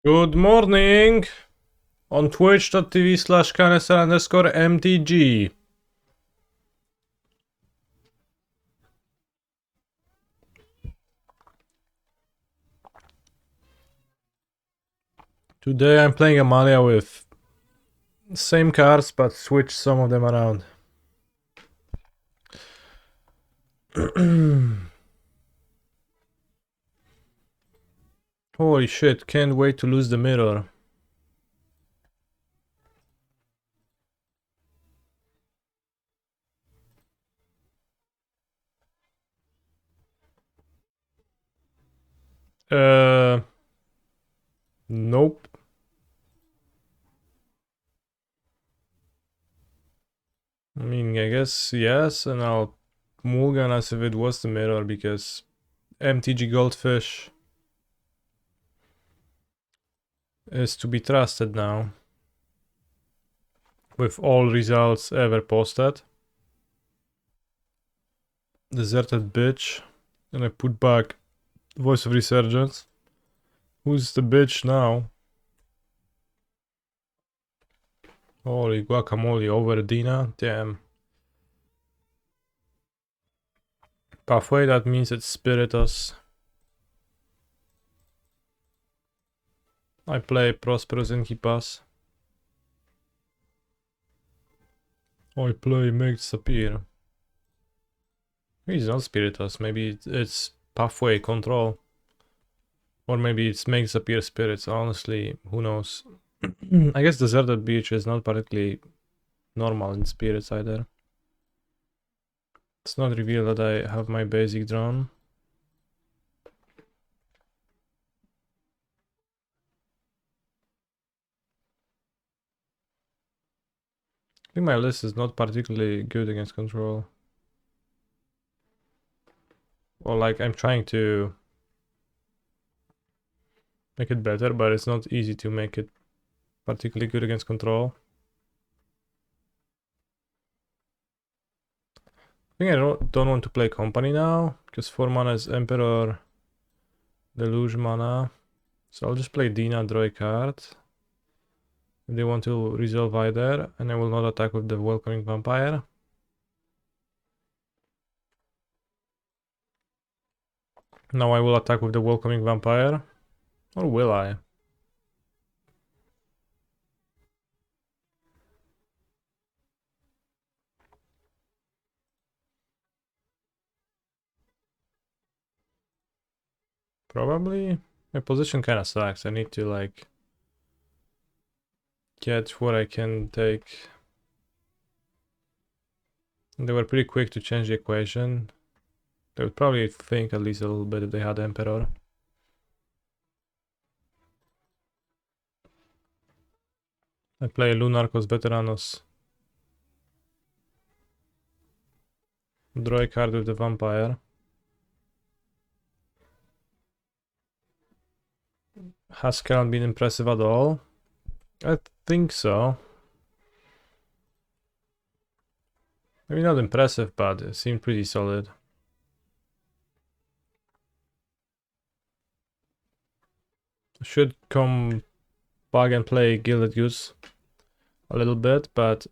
Good morning on twitch.tv/canister_mtg. Today I'm playing Amalia with same cards but switch some of them around. Holy shit, can't wait to lose the mirror. Nope. I mean, I guess yes, and I'll mulligan as if it was the mirror because MTG Goldfish is to be trusted now. With all results ever posted. Deserted bitch. And I put back Voice of Resurgence. Who's the bitch now? Holy guacamole over Dina. Damn. Pathway, that means it's Spiritus. I play Prosperous and he pass. I play Make Disappear. He's not Spiritus, maybe it's Pathway Control. Or maybe it's Make Disappear Spirits, honestly, who knows. I guess Deserted Beach is not particularly normal in Spirits either. It's not revealed that I have my basic drawn. I think my list is not particularly good against control. Or like I'm trying to make it better, but it's not easy to make it particularly good against control. I think I don't want to play Company now, because 4 mana is Emperor, Deluge mana. So I'll just play Dina, draw a card. If they want to resolve either, and I will not attack with the Welcoming Vampire. Now I will attack with the Welcoming Vampire. Or will I? Probably. My position kinda sucks. I need to like get what I can take. They were pretty quick to change the equation. They would probably think at least a little bit if they had Emperor. I play Lunarchos Veteranos. Draw a card with the Vampire. Has Karen been impressive at all? I think so. Maybe not impressive, but it seemed pretty solid. Should come back and play Gilded Goose a little bit, but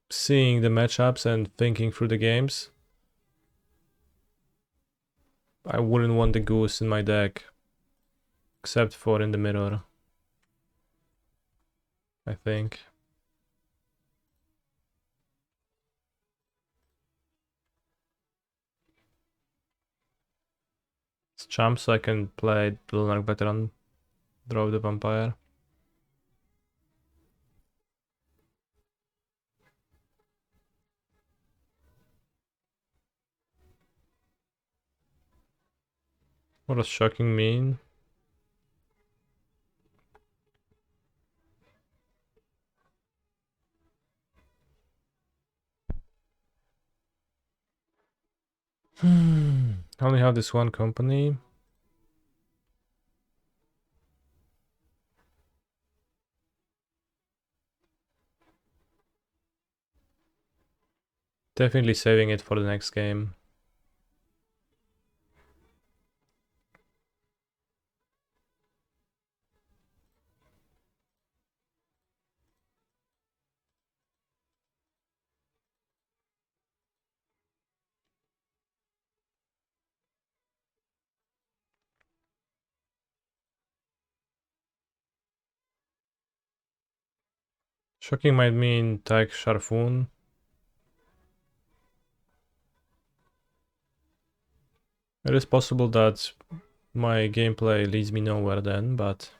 seeing the matchups and thinking through the games, I wouldn't want the Goose in my deck, except for in the mirror, I think. It's champ, so I can play the Lunarch Veteran, draw the Vampire. What does shocking mean? I only have this one company. Definitely saving it for the next game. Shocking might mean Tag Sharfoon. It is possible that my gameplay leads me nowhere then, but...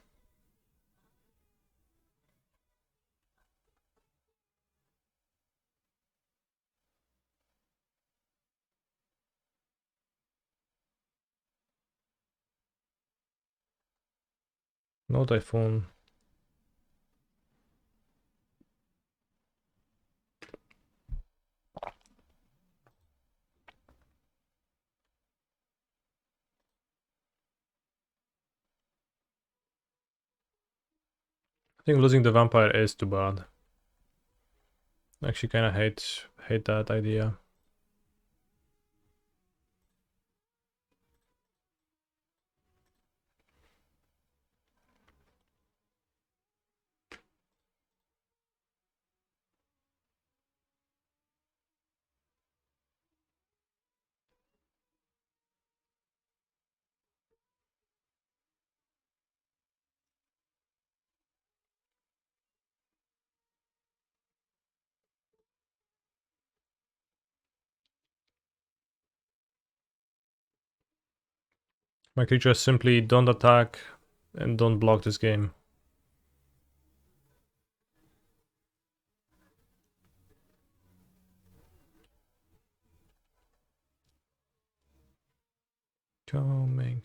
No Typhoon. I think losing the Vampire is too bad. I actually kinda hate that idea. My creatures simply don't attack and don't block this game. Coming.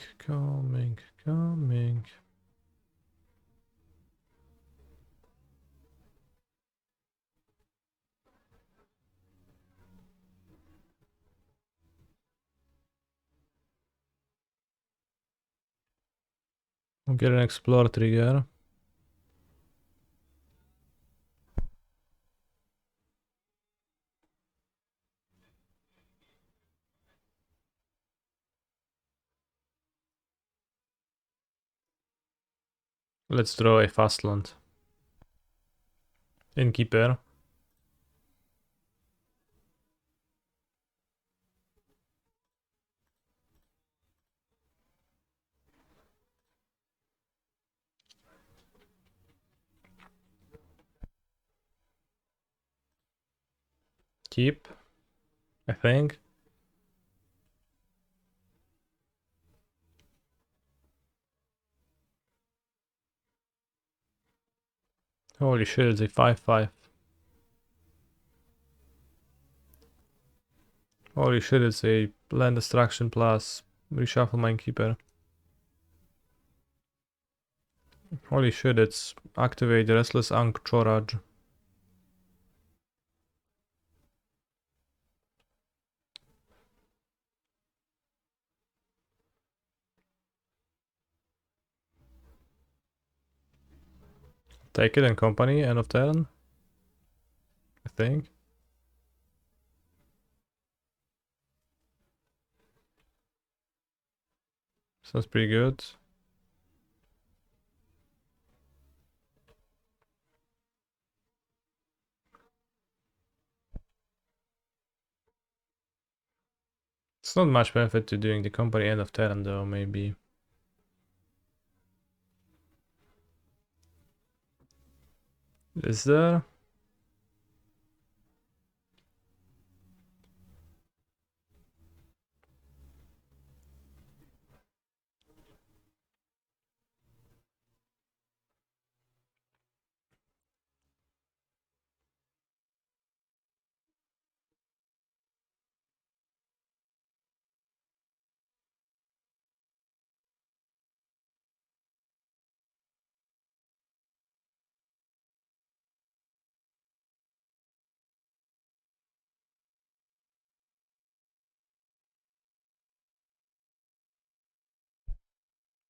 I'll get an Explore trigger. Let's draw a Fastland. Innkeeper. Keep, I think. Holy shit, it's a 5/5. Holy shit, it's a land destruction plus reshuffle Minekeeper. Holy shit, it's activate Restless Anchorage. Take it and company, end of turn. I think. Sounds pretty good. It's not much benefit to doing the company end of turn though, maybe. Is there?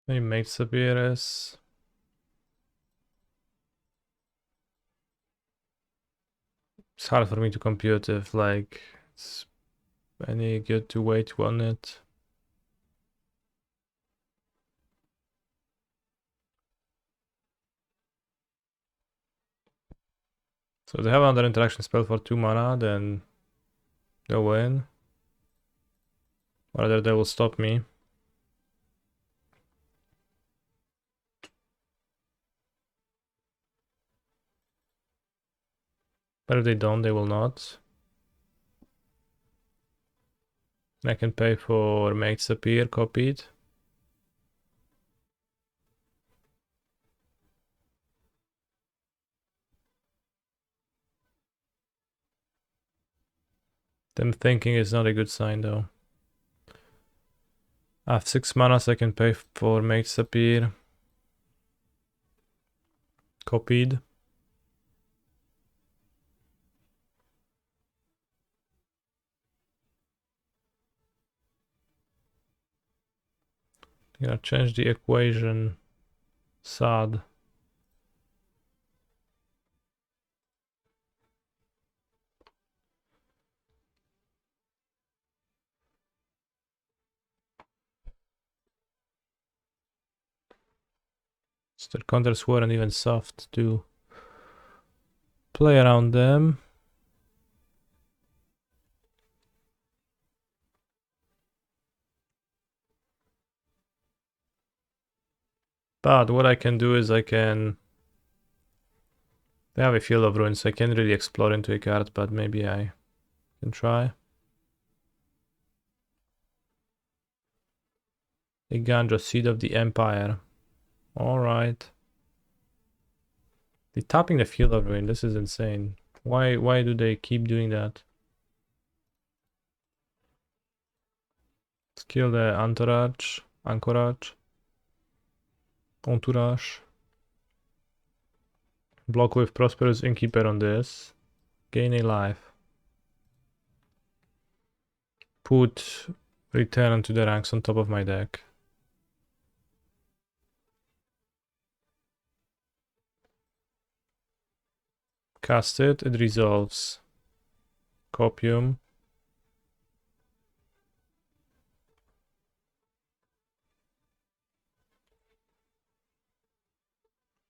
Maybe make Sabiris. It's hard for me to compute if like it's any good to wait on it. So if they have another interaction spell for 2 mana, then they'll win. Or rather they will stop me. But if they don't, they will not. I can pay for make disappear, copied. Them thinking is not a good sign though. I have 6 manas, I can pay for make disappear. Copied. Gonna change the equation. Sad. Their counters weren't even soft to play around them. But what I can do is I can... They have a Field of Ruins, so I can't really explore into a card, but maybe I can try. A Ganja, Seed of the Empire. Alright. They're tapping the Field of Ruin, this is insane. Why do they keep doing that? Let's kill the Entourage. Entourage. Block with Prosperous Innkeeper on this. Gain a life. Put Return to the ranks on top of my deck. Cast it, it resolves. Copium.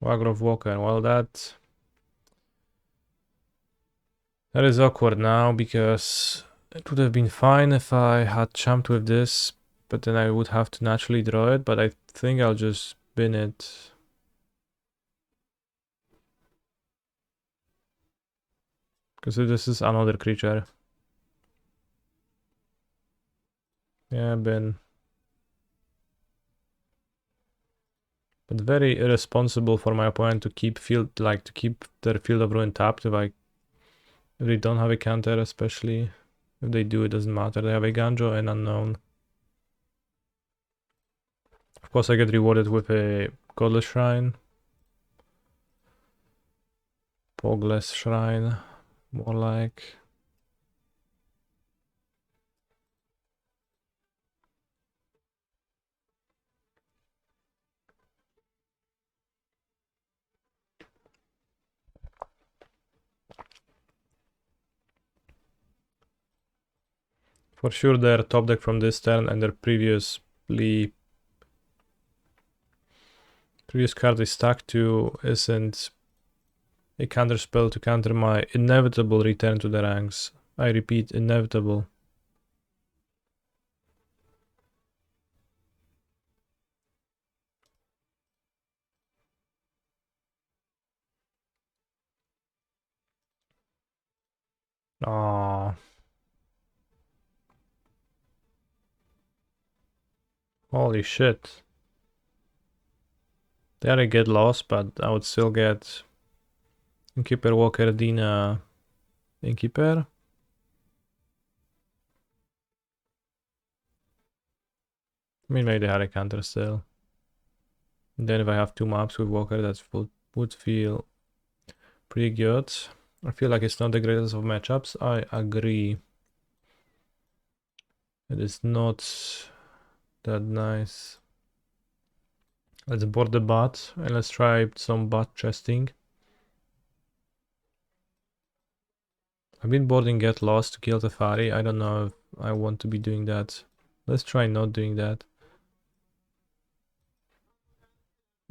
Wagrov Walker, well that is awkward now because it would have been fine if I had jumped with this, but then I would have to naturally draw it, but I think I'll just bin it. Because this is another creature. Yeah, bin. But very irresponsible for my opponent to keep their Field of Ruin tapped if they don't have a counter, especially if they do, it doesn't matter. They have a Ganjo and Unknown. Of course, I get rewarded with a Godless Shrine. Pogless Shrine, more like. For sure, their top deck from this turn and their previous card they stuck to isn't a counter spell to counter my inevitable return to the ranks. I repeat, inevitable. Ah, holy shit. There I get lost, but I would still get Innkeeper, Walker, Dina, Innkeeper. I mean, maybe they had a counter still. And then if I have 2 maps with Walker, that would feel pretty good. I feel like it's not the greatest of matchups. I agree. It is not that nice. Let's board the bot and let's try some bot chesting. I've been boarding Get Lost to kill Teferi. I don't know if I want to be doing that. Let's try not doing that.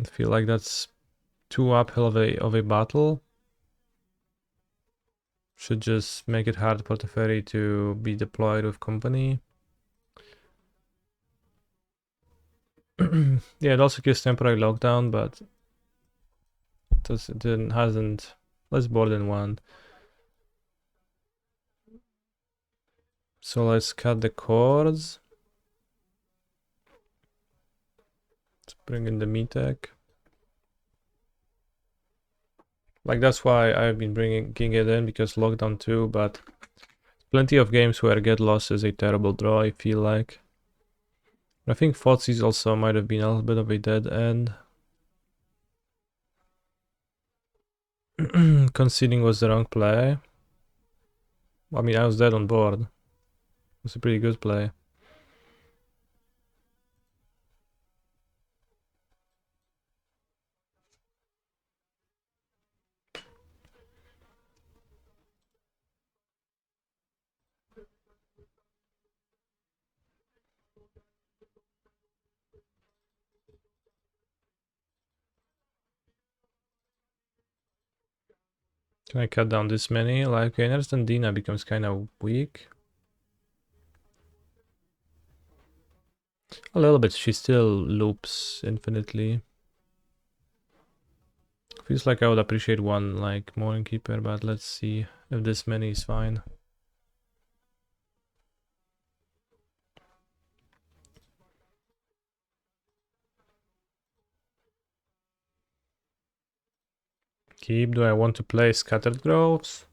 I feel like that's too uphill of a battle. Should just make it hard for Teferi to be deployed with company. Yeah, it also gives temporary lockdown, but it hasn't. Let's board in 1. So let's cut the cords. Let's bring in the meatag. Like that's why I've been bringing it in, because lockdown too, but plenty of games where get lost is a terrible draw, I feel like. I think Fotzies also might have been a little bit of a dead end. Conceding was the wrong play. I mean, I was dead on board. It was a pretty good play. Can I cut down this many? Like, okay, then Dina becomes kind of weak. A little bit, she still loops infinitely. Feels like I would appreciate one, like, Morning Keeper, but let's see if this many is fine. Keep, do I want to play Scattered Groves?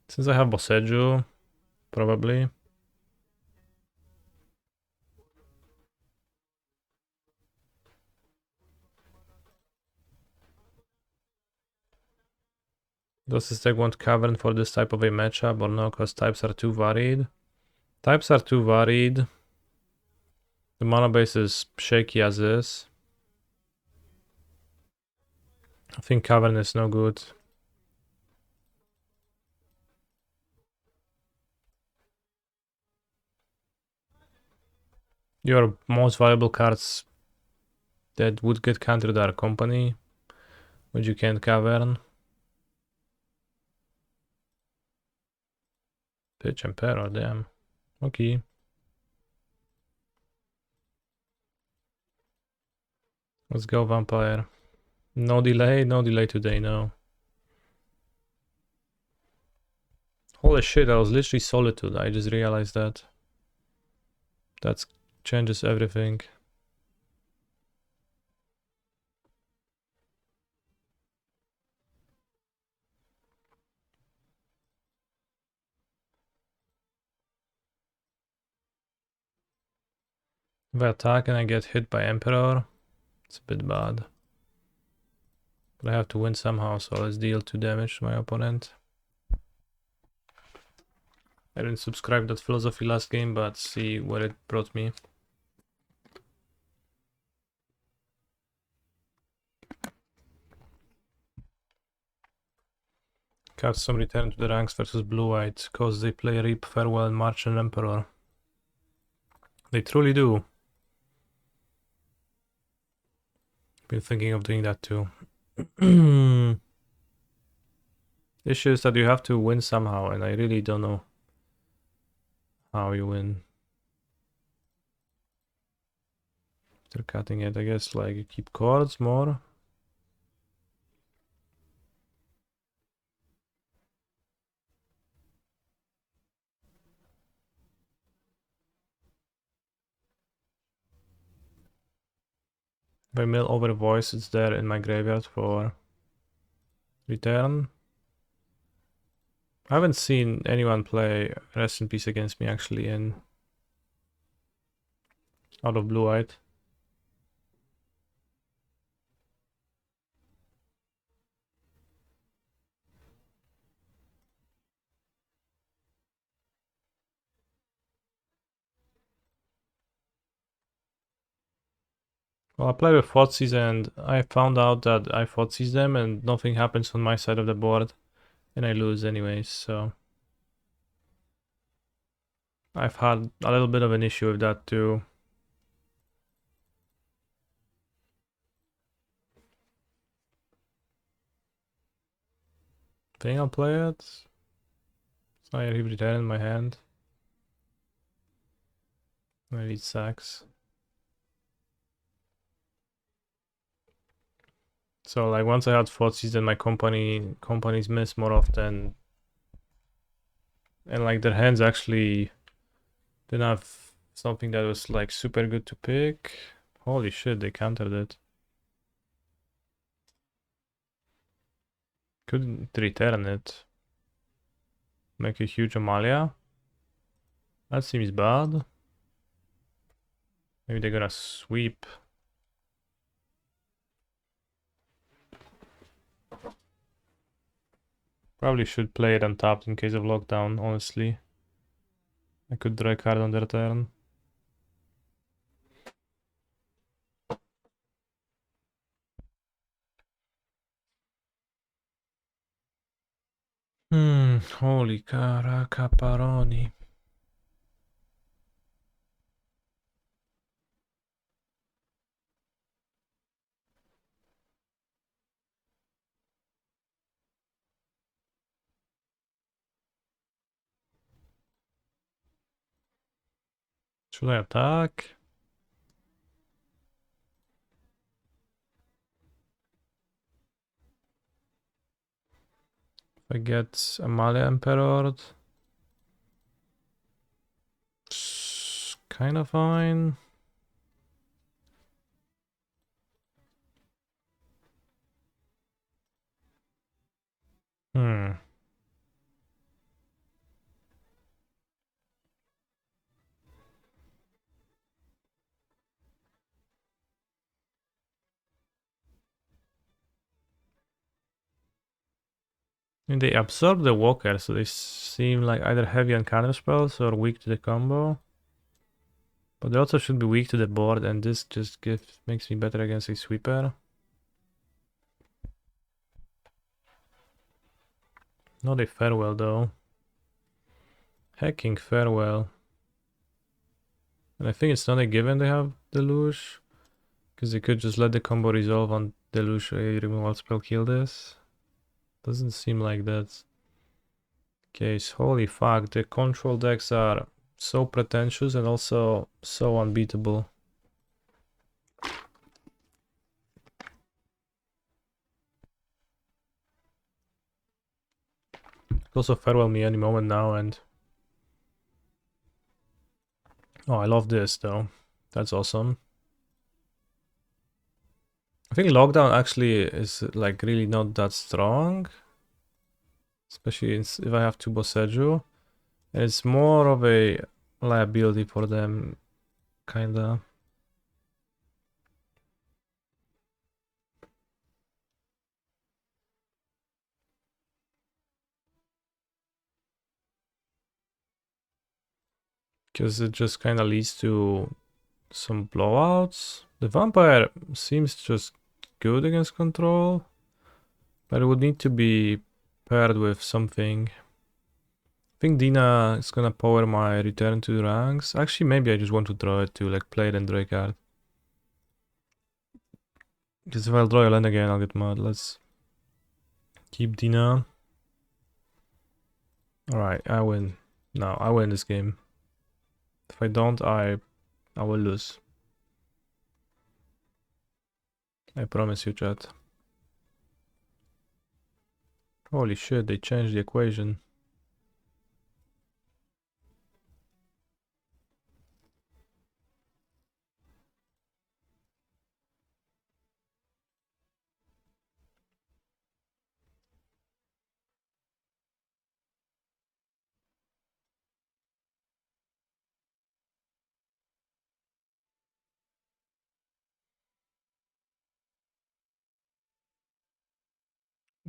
Since I have Boseju, probably. Does this deck want Cavern for this type of a matchup or no, because types are too varied? Types are too varied. The mana base is shaky as is. I think Cavern is no good. Your most valuable cards that would get countered are Company, which you can't Cavern. Pitch Emperor, damn. Okay. Let's go Vampire. No delay today, no. Holy shit, I was literally Solitude, I just realized that. That changes everything. If I attack and I get hit by Emperor, it's a bit bad. But I have to win somehow, so let's deal 2 damage to my opponent. I didn't subscribe that philosophy last game, but see what it brought me. Cast some return to the ranks versus blue-white, cause they play Reap, Farewell, March and Emperor. They truly do. Been thinking of doing that too. Issue is that you have to win somehow, and I really don't know how you win. They're cutting it, I guess, like you keep cards more. If I mill over voice, it's there in my graveyard for return. I haven't seen anyone play Rest in Peace against me actually in out of blue-white. Well, I played with Fotzies and I found out that I Fotzies them and nothing happens on my side of the board and I lose anyways, so I've had a little bit of an issue with that too. Think I'll play it. So I leave it in my hand. I need sacks. So like once I had Fotzies, then my companies miss more often. And like their hands actually Didn't have something that was like super good to pick. Holy shit, they countered it. Couldn't return it. Make a huge Amalia. That seems bad. Maybe they're gonna sweep. Probably should play it untapped in case of lockdown, honestly. I could draw a card on their turn. Holy caracaparoni. Should I attack? If I get Amalia Emperor, it's kind of fine. Hmm. And they absorb the walker, so they seem like either heavy on counter spells or weak to the combo. But they also should be weak to the board, and this just makes me better against a sweeper. Not a farewell though. Hacking farewell. And I think it's not a given they have Deluge. Because they could just let the combo resolve on Deluge a removal spell kill this. Doesn't seem like that's case. Holy fuck, the control decks are so pretentious and also so unbeatable. Also farewell me any moment now and... Oh, I love this though. That's awesome. I think lockdown actually is like really not that strong. Especially if I have two Boseju. And it's more of a liability for them, kinda. Because it just kinda leads to some blowouts. The vampire seems just good against control. But it would need to be paired with something. I think Dina is gonna power my return to ranks. Actually, maybe I just want to draw it to like play it and draw a card. Because if I'll draw a land again, I'll get mad. Let's keep Dina. Alright, I win. No, I win this game. If I don't, I will lose. I promise you, chat. Holy shit, they changed the equation.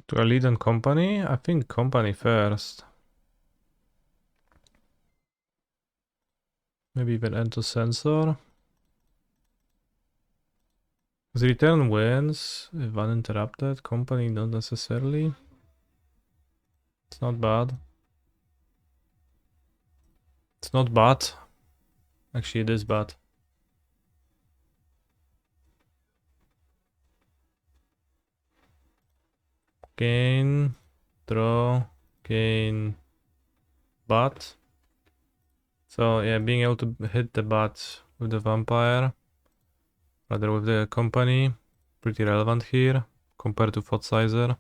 To a lead on company? I think company first. Maybe even enter sensor. The return wins if uninterrupted. Company not necessarily. It's not bad. It's not bad. Actually, it is bad. Gain, draw, gain, bot. So yeah, being able to hit the bot with the vampire, rather with the company, pretty relevant here compared to Thought Sizer.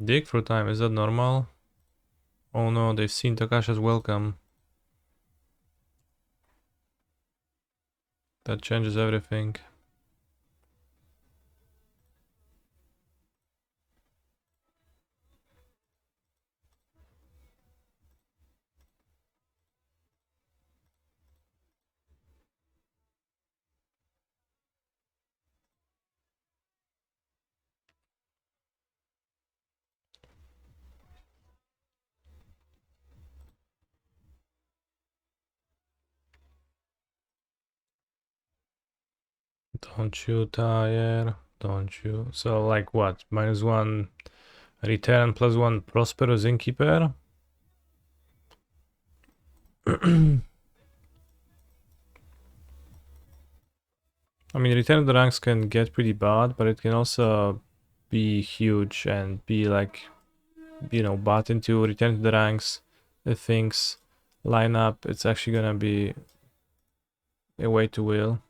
Dig through time, is that normal? Oh no, they've seen Takasha's welcome. That changes everything. Don't you tire, don't you? So like what? -1 return, +1 prosperous innkeeper. I mean, return of the ranks can get pretty bad, but it can also be huge and be like, you know, bought into return to the ranks. If things line up, it's actually gonna be a way to will.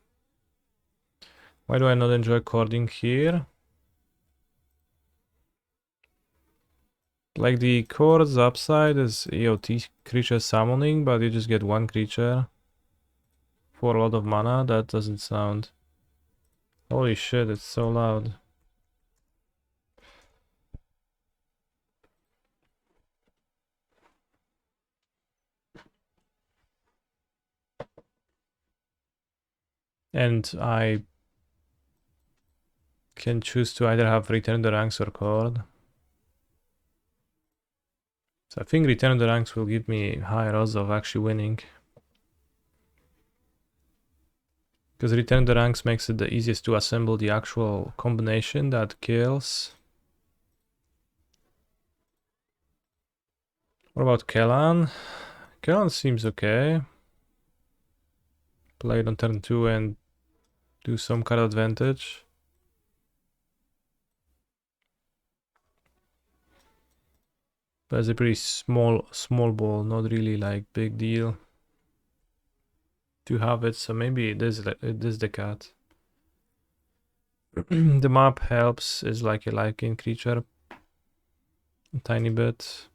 Why do I not enjoy cording here? Like the chord's upside is EOT creature summoning, but you just get one creature for a lot of mana. That doesn't sound... Holy shit, it's so loud. And I can choose to either have Return the Ranks or Chord. So I think Return the Ranks will give me higher odds of actually winning. Because Return the Ranks makes it the easiest to assemble the actual combination that kills. What about Kellan? Kellan seems okay. Play it on turn 2 and do some card advantage. But it's a pretty small ball, not really like big deal to have it, so maybe it is the cat. The map helps, is like a life gain creature a tiny bit.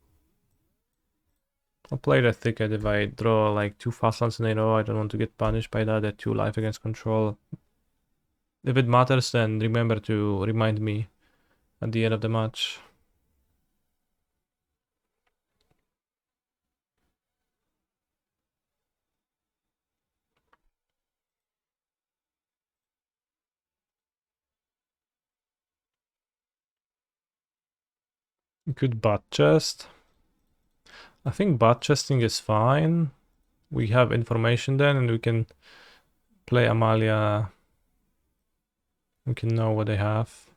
I'll play the thicket if I draw like 2 fast lands in a row. I don't want to get punished by that at 2 life against control. If it matters, then remember to remind me at the end of the match. Good butt chest. I think butt chesting is fine. We have information then and we can play Amalia. We can know what they have.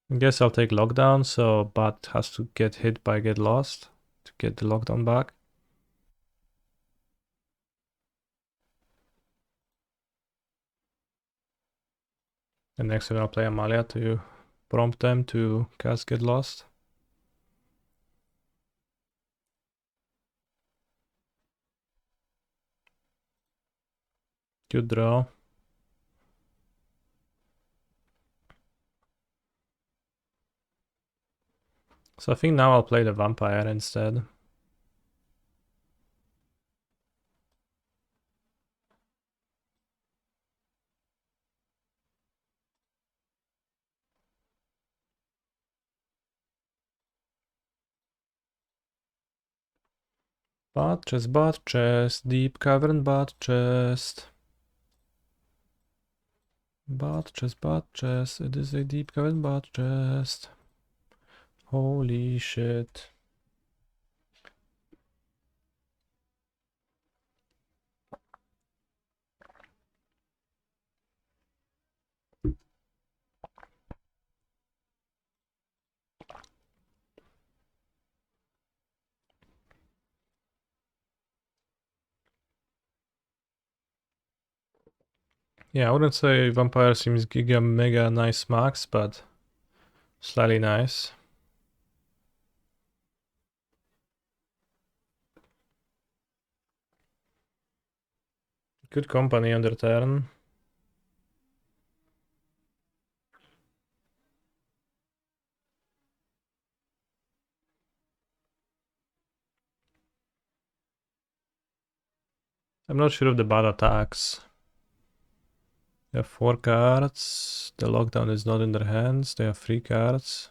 I guess I'll take lockdown, so Bat has to get hit by get lost to get the lockdown back. And next turn I'll play Amalia to prompt them to cast get lost. Good draw. So I think now I'll play the vampire instead. Bat chest, deep cavern bat chest. Bat chest, it is a deep cavern bat chest. Holy shit. Yeah, I wouldn't say vampire seems giga mega nice max, but slightly nice. Good company on their turn. I'm not sure of the bad attacks. They have 4 cards. The lockdown is not in their hands. They have 3 cards.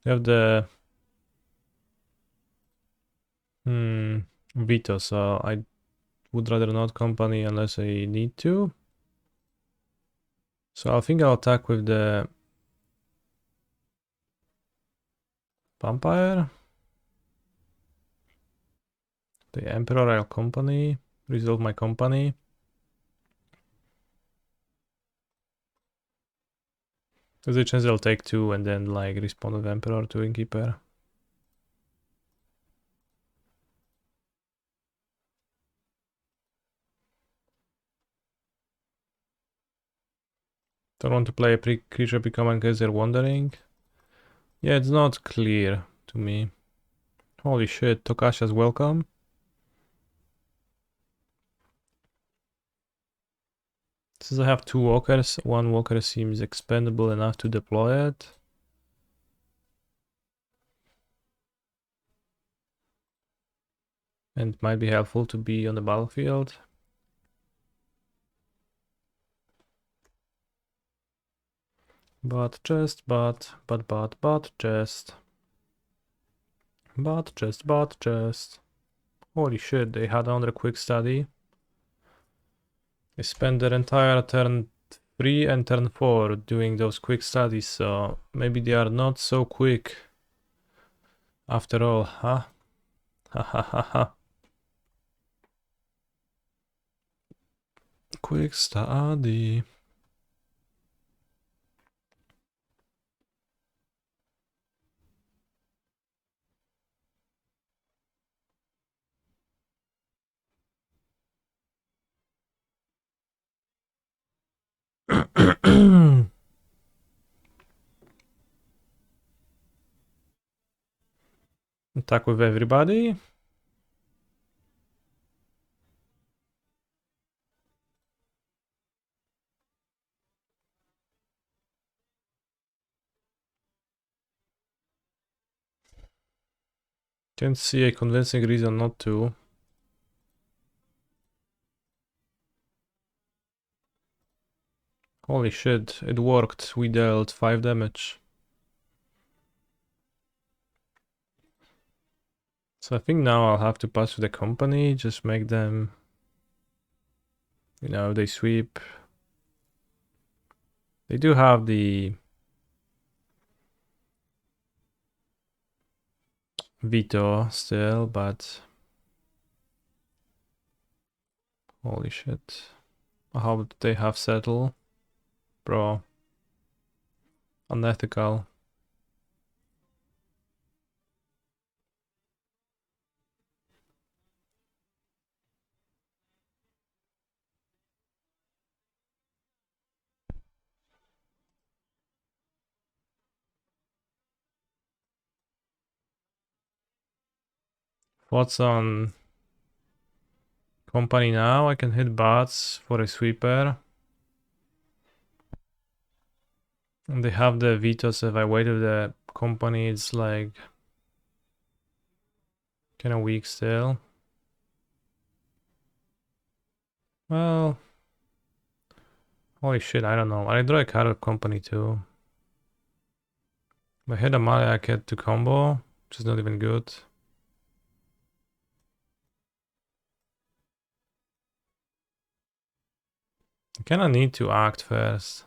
They have the veto, so I would rather not company unless I need to. So I think I'll attack with the vampire. The emperor I'll company. Resolve my company. There's a chance I'll take 2 and then like respond with emperor to innkeeper. Don't want to play a creature become in case they're wandering. Yeah, it's not clear to me. Holy shit, Tokasha's welcome. Since I have 2 walkers, 1 walker seems expendable enough to deploy it. And might be helpful to be on the battlefield. But chest. Holy shit, they had under quick study. They spent their entire turn 3 and turn 4 doing those quick studies, so maybe they are not so quick after all, huh? Ha ha ha ha. Quick study. Attack with everybody. Can't see a convincing reason not to. Holy shit, it worked. We dealt 5 damage. So I think now I'll have to pass to the company, just make them, you know, they sweep. They do have the veto still, but holy shit. How would they have settle? Bro. Unethical. What's on company now? I can hit bats for a sweeper. And they have the vetoes. If I wait with the company, it's like kind of weak still. Well, holy shit, I don't know. I draw a card of company too. If I hit Amalia, I get to combo, which is not even good. I kind of need to act first.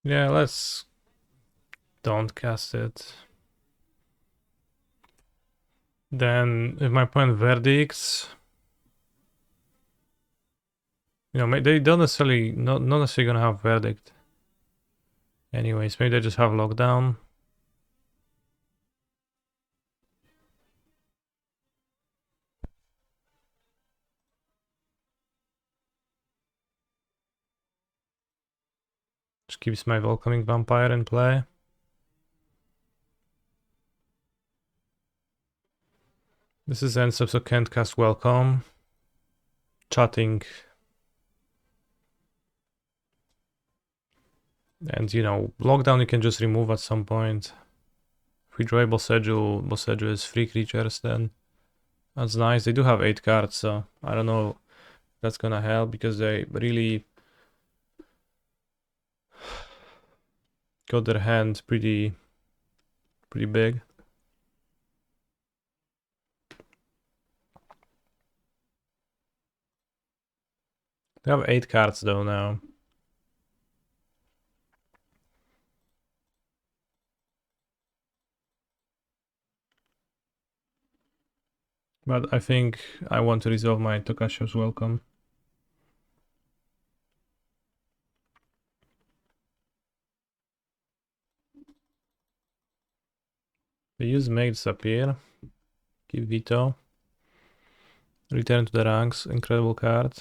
Yeah, let's don't cast it. Then if my opponent verdicts, you know, they don't necessarily, not necessarily gonna have verdict. Anyways, maybe they just have lockdown. Just keeps my welcoming vampire in play. This is end step, so can't cast welcome. Chatting. And you know, lockdown you can just remove at some point. If we draw a Boseju is 3 creatures then. That's nice. They do have 8 cards, so I don't know if that's gonna help because they really got their hand pretty big. They have 8 cards though now. But I think I want to resolve my Tokasho's welcome. They use Make Disappear. Give Veto. Return to the ranks. Incredible card.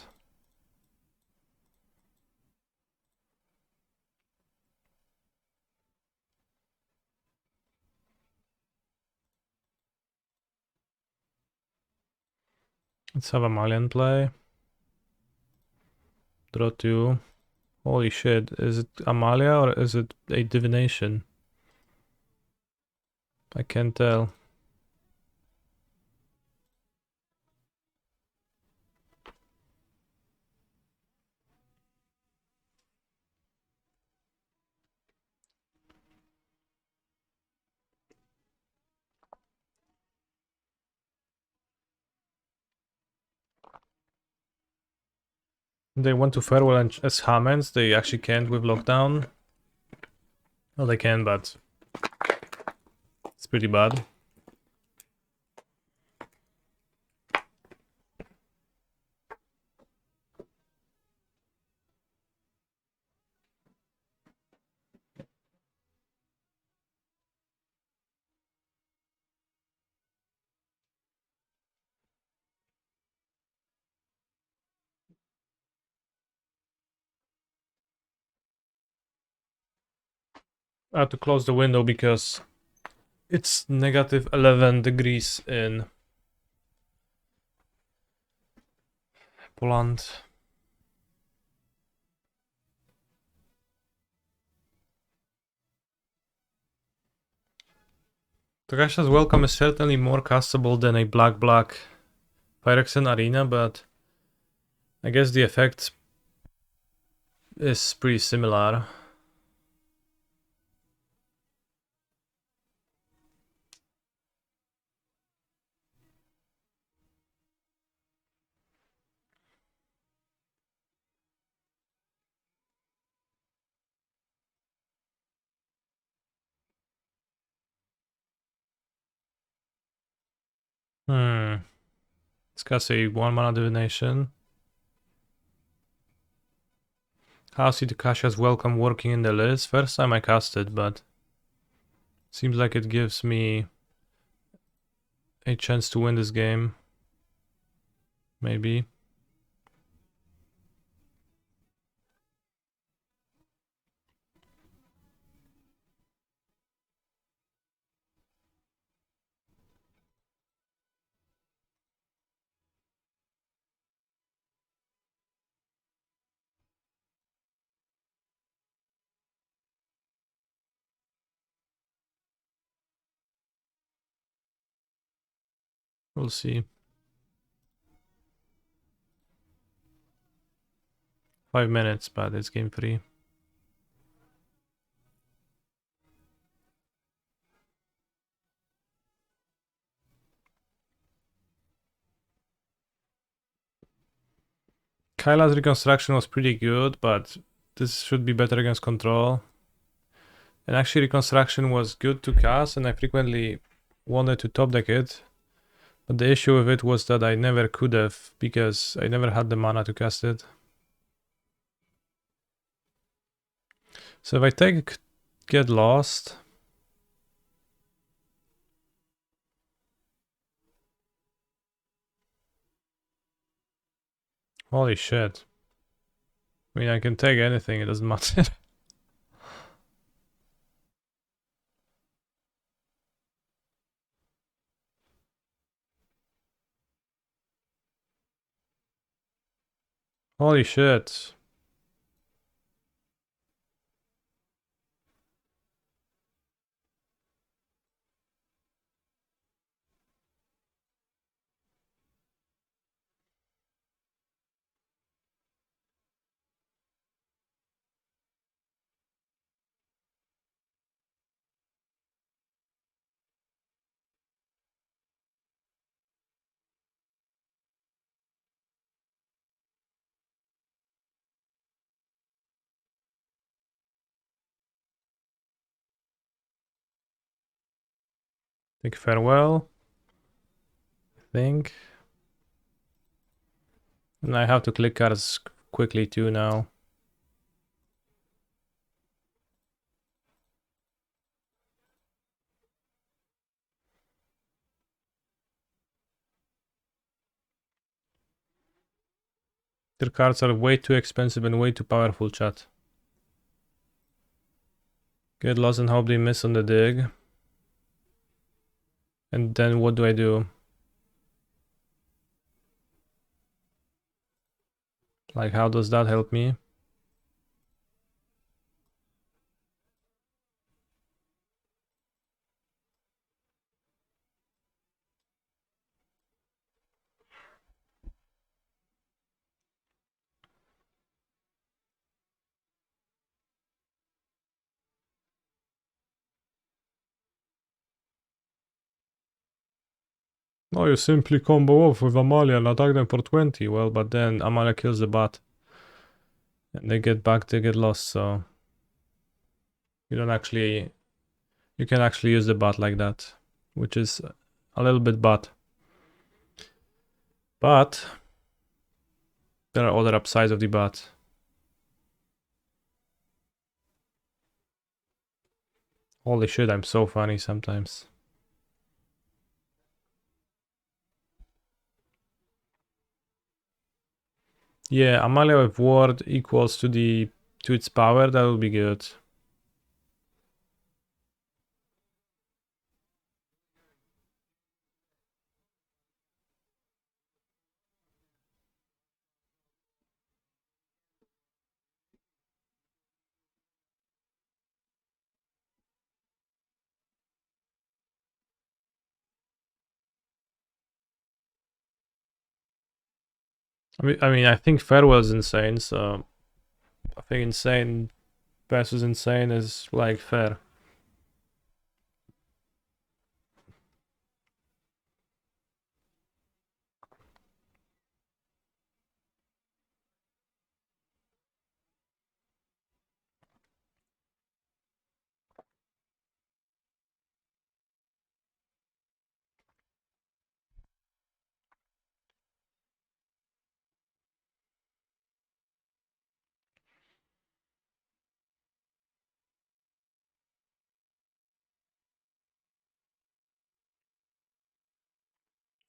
Let's have Amalia in play. Draw 2. Holy shit, is it Amalia or is it a divination? I can't tell. They want to farewell and as Hamens, they actually can't with lockdown. Well, they can, but it's pretty bad. I had to close the window because it's negative 11 degrees in Poland. Takasha's welcome is certainly more castable than a black Pyrexen Arena, but I guess the effect is pretty similar. Let's cast a 1 mana divination. How see Takasha's welcome working in the list? First time I cast it, but seems like it gives me a chance to win this game. Maybe. We'll see. 5 minutes, but it's game 3. Kyla's reconstruction was pretty good, but this should be better against control. And actually reconstruction was good to cast, and I frequently wanted to top deck it. But the issue with it was that I never could have, because I never had the mana to cast it. So if I take Get Lost... Holy shit. I mean, I can take anything, it doesn't matter. Holy shit. Take farewell. I think. And I have to click cards quickly too now. Their cards are way too expensive and way too powerful, chat. Get lost and hope they miss on the dig. And then what do I do? Like, how does that help me? Oh, you simply combo off with Amalia and attack them for 20. Well, but then Amalia kills the bot. And they get back, they get lost, so... You don't actually... You can actually use the bot like that. Which is a little bit bad. But... There are other upsides of the bot. Holy shit, I'm so funny sometimes. Yeah, Amalia with ward equals to its power, that would be good. I think farewell is insane, so I think insane versus insane is like fair.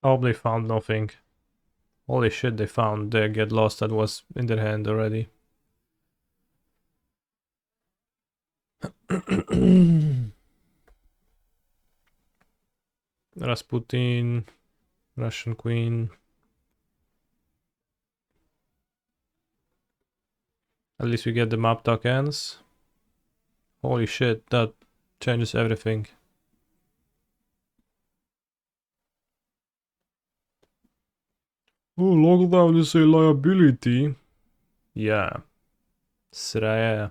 I hope they found nothing. Holy shit, they found the get lost that was in their hand already. Rasputin, Russian Queen. At least we get the map tokens. Holy shit, that changes everything. Oh, lockdown is a liability. Yeah. Sıraya.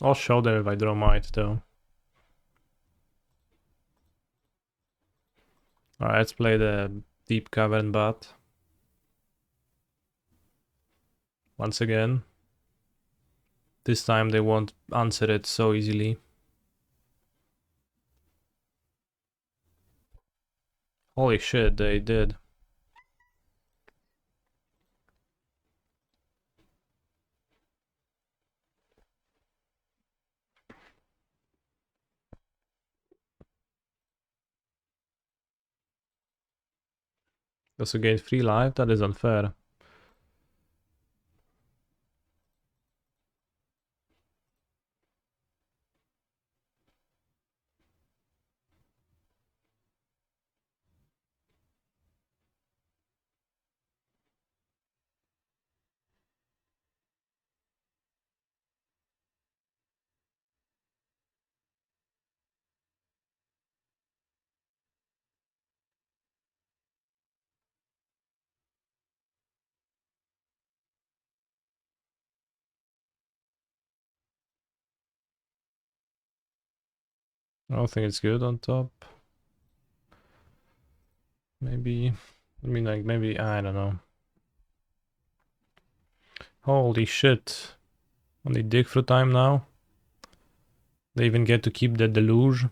I'll show them if I draw might though. Alright, let's play the deep cavern bot. Once again. This time they won't answer it so easily. Holy shit, they did. Also gained 3 life, that is unfair. I don't think it's good on top. Maybe, I mean, like, maybe, I don't know. Holy shit. Only dig through time now. They even get to keep the deluge.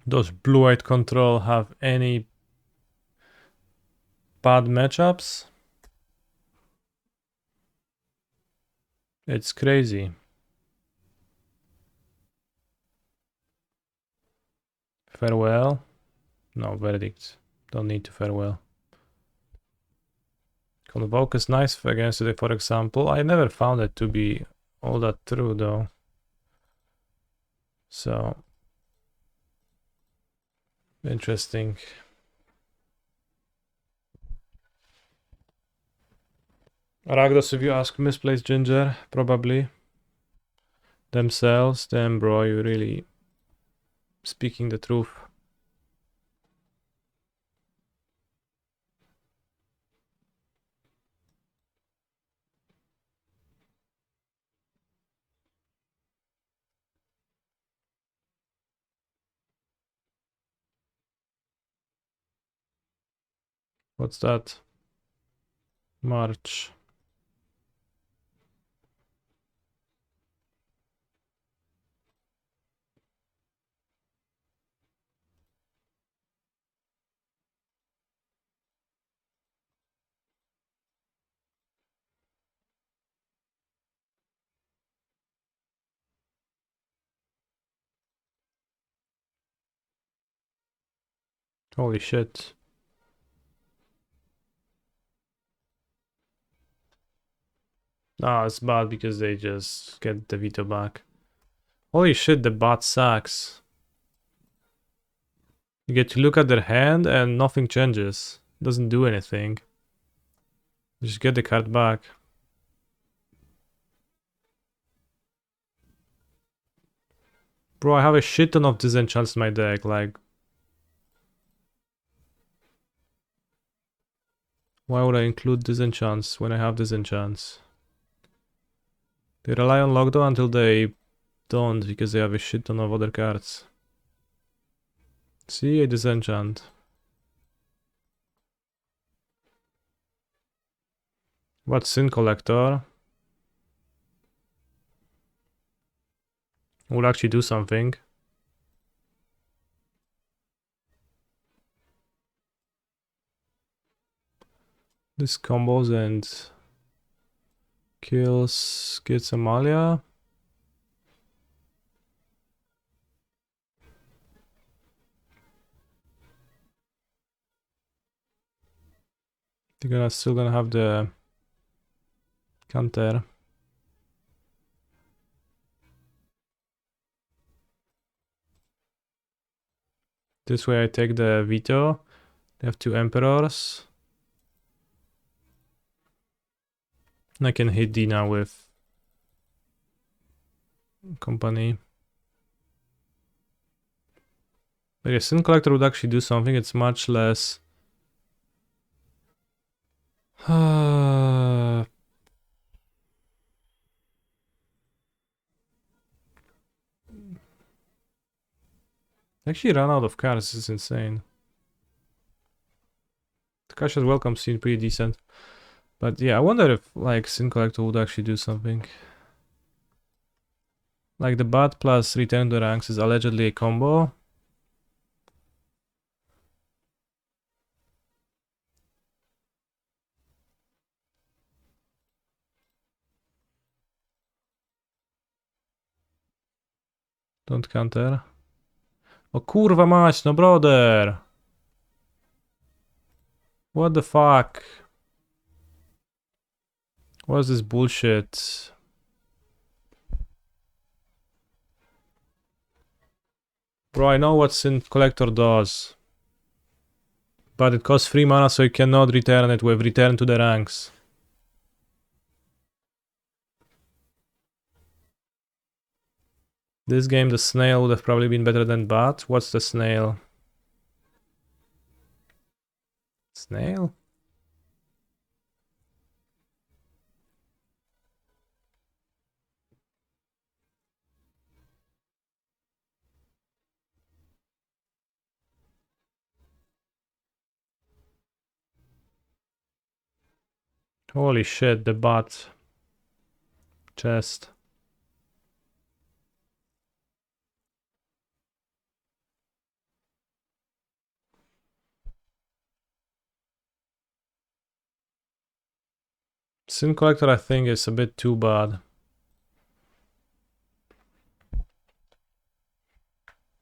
Does blue-white control have any bad matchups? It's crazy. Farewell. No, verdict. Don't need to farewell. Convoke is nice against it, for example. I never found it to be all that true, though. So, interesting. Aragdos, if you ask misplaced ginger, probably. Themselves, then bro, you really speaking the truth. What's that? March. Holy shit. Ah, it's bad because they just get the veto back. Holy shit, the bot sucks. You get to look at their hand and nothing changes. Doesn't do anything. Just get the card back. Bro, I have a shit ton of disenchants in my deck, like... Why would I include disenchants when I have disenchants? They rely on lockdown until they don't, because they have a shit ton of other cards. See, a disenchant. What Sin Collector? Will actually do something. This combos and kills, gets Amalia. They're still gonna have the counter. This way I take the veto. They have 2 emperors. I can hit D now with company. But yeah, Sin Collector would actually do something. It's much less... Actually ran out of cards, this is insane. Takasha's welcome seemed pretty decent. But yeah, I wonder if like Sin Collector would actually do something. Like the bot plus return to ranks is allegedly a combo. Don't counter. O kurwa mać, no brother! What the fuck? What's this bullshit? Bro, I know what Sin Collector does. But it costs 3 mana, so you cannot return it with return to the ranks. This game, the snail would have probably been better than bot. What's the snail? Snail? Holy shit, the bot chest. Sin Collector, I think, is a bit too bad.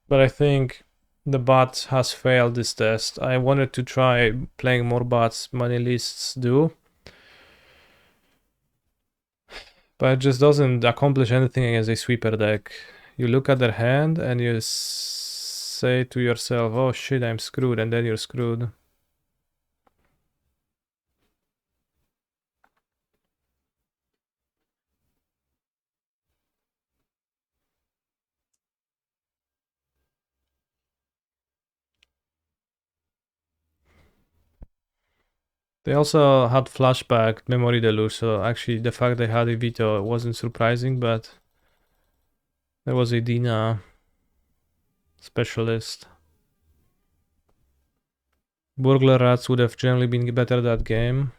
But I think the bot has failed this test. I wanted to try playing more bots, many lists do. But it just doesn't accomplish anything against a sweeper deck. You look at their hand and you say to yourself, oh shit, I'm screwed, and then you're screwed. They also had flashback, memory deluge, so actually the fact they had a veto wasn't surprising, but there was a Dina specialist. Burglar Rats would have generally been better that game.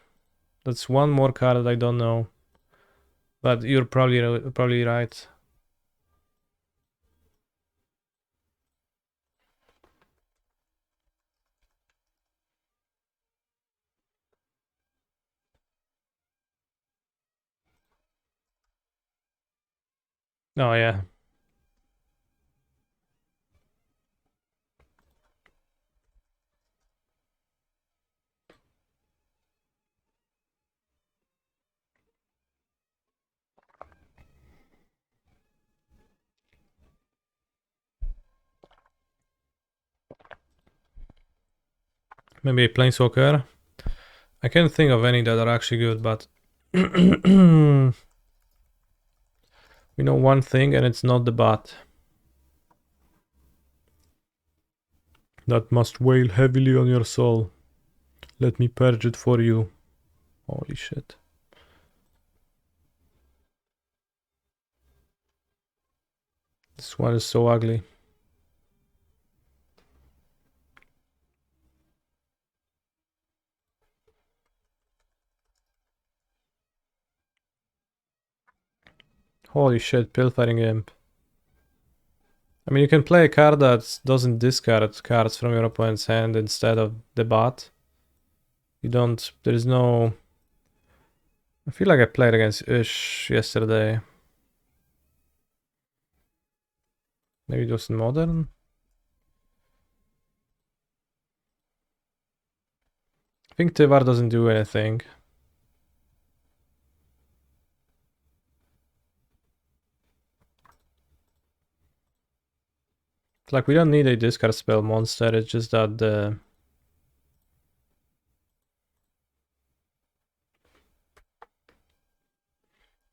That's one more card that I don't know. But you're probably right. Oh yeah. Maybe a Planeswalker. I can't think of any that are actually good, but we know one thing, and it's not the bot. That must wail heavily on your soul. Let me purge it for you. Holy shit. This one is so ugly. Holy shit, Pilfering Imp. I mean, you can play a card that doesn't discard cards from your opponent's hand instead of the bot. You don't... There's no... I feel like I played against Ish yesterday. Maybe it was in Modern? I think Tivar doesn't do anything. Like, we don't need a discard spell monster, it's just that the...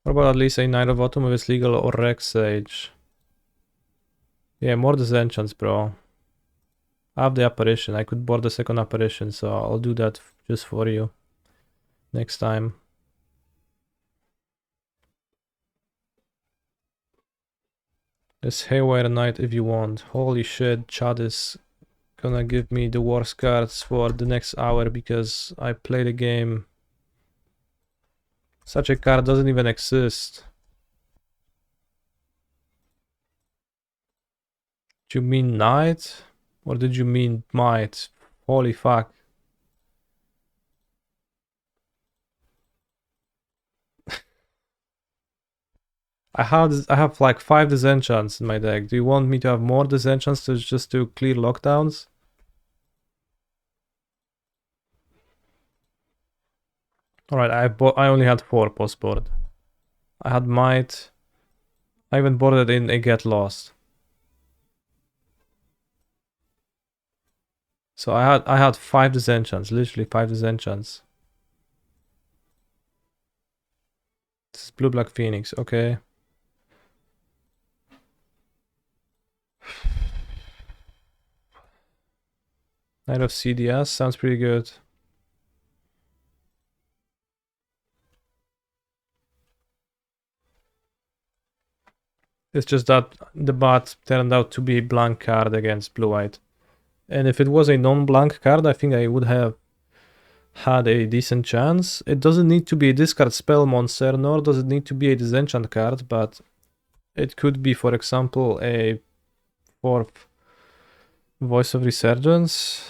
What about at least a Knight of Autumn if it's legal, or Rex Sage? Yeah, more disenchants, bro. I have the apparition, I could board the second apparition, so I'll do that just for you. Next time. Let's Haywire Knight if you want. Holy shit, Chad is gonna give me the worst cards for the next hour because I played a game. Such a card doesn't even exist. Did you mean Knight? Or did you mean Might? Holy fuck. I have like 5 disenchants in my deck. Do you want me to have more disenchants to just to clear lockdowns? Alright, I only had 4 post board. I had Might. I even boarded in a Get Lost. So I had 5 disenchants, literally 5 disenchants. This is Blue Black Phoenix, okay. Knight of CDS sounds pretty good. It's just that the bot turned out to be a blank card against blue-white. And if it was a non-blank card, I think I would have had a decent chance. It doesn't need to be a discard spell monster, nor does it need to be a disenchant card, but it could be, for example, a 4th Voice of Resurgence.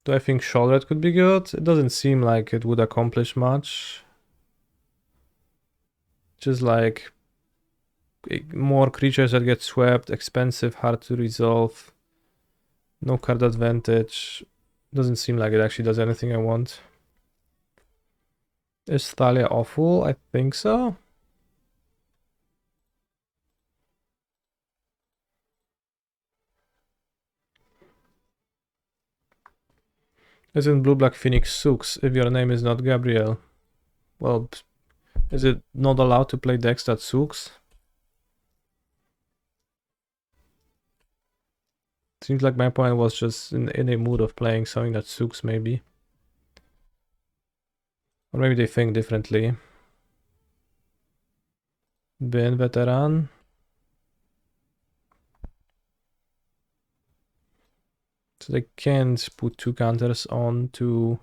Do I think Shoalred could be good? It doesn't seem like it would accomplish much. Just like more creatures that get swept, expensive, hard to resolve, no card advantage. Doesn't seem like it actually does anything I want. Is Thalia awful? I think so. Isn't Blue Black Phoenix Sux if your name is not Gabriel? Well, is it not allowed to play decks that Sux? Seems like my opponent was just in a mood of playing something that Sux, maybe. Or maybe they think differently. Bin Veteran. So they can't put 2 counters on to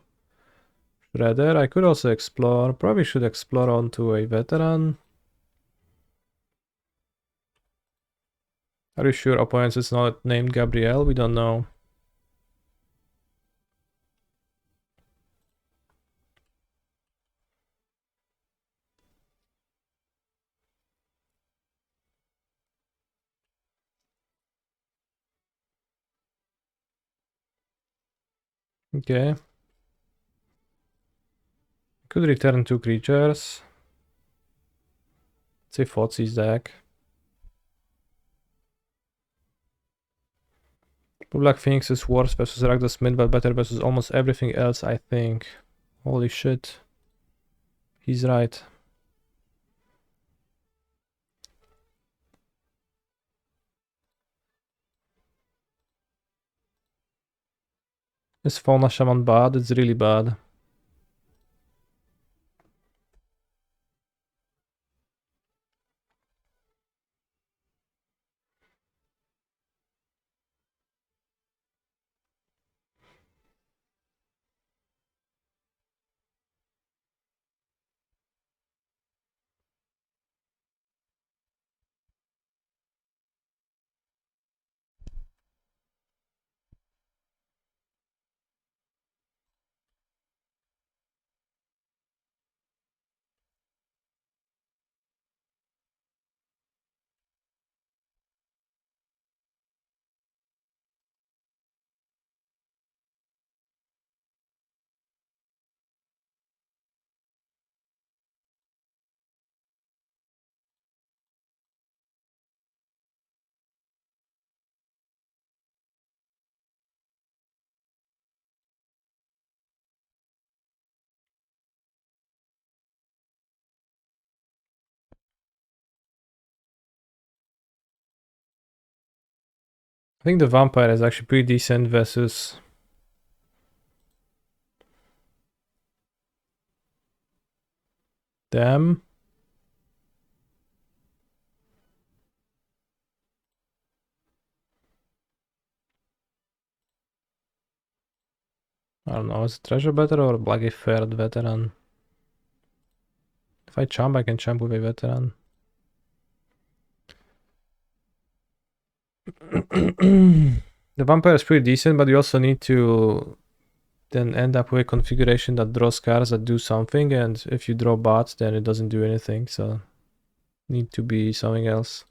Shredder. I could also explore. Probably should explore onto a Veteran. Are you sure opponents is not named Gabriel? We don't know. Okay. Could return 2 creatures. It's a Thoughtseize deck. Blue Black Phoenix is worse versus Rakdos Smith, but better versus almost everything else, I think. Holy shit. He's right. Is Fauna Shaman bad? It's really bad. I think the Vampire is actually pretty decent versus them. I don't know, is Treasure better or like a third Veteran? If I champ, I can champ with a Veteran. The Vampire is pretty decent, but you also need to then end up with a configuration that draws cards that do something, and if you draw bots, then it doesn't do anything, so need to be something else.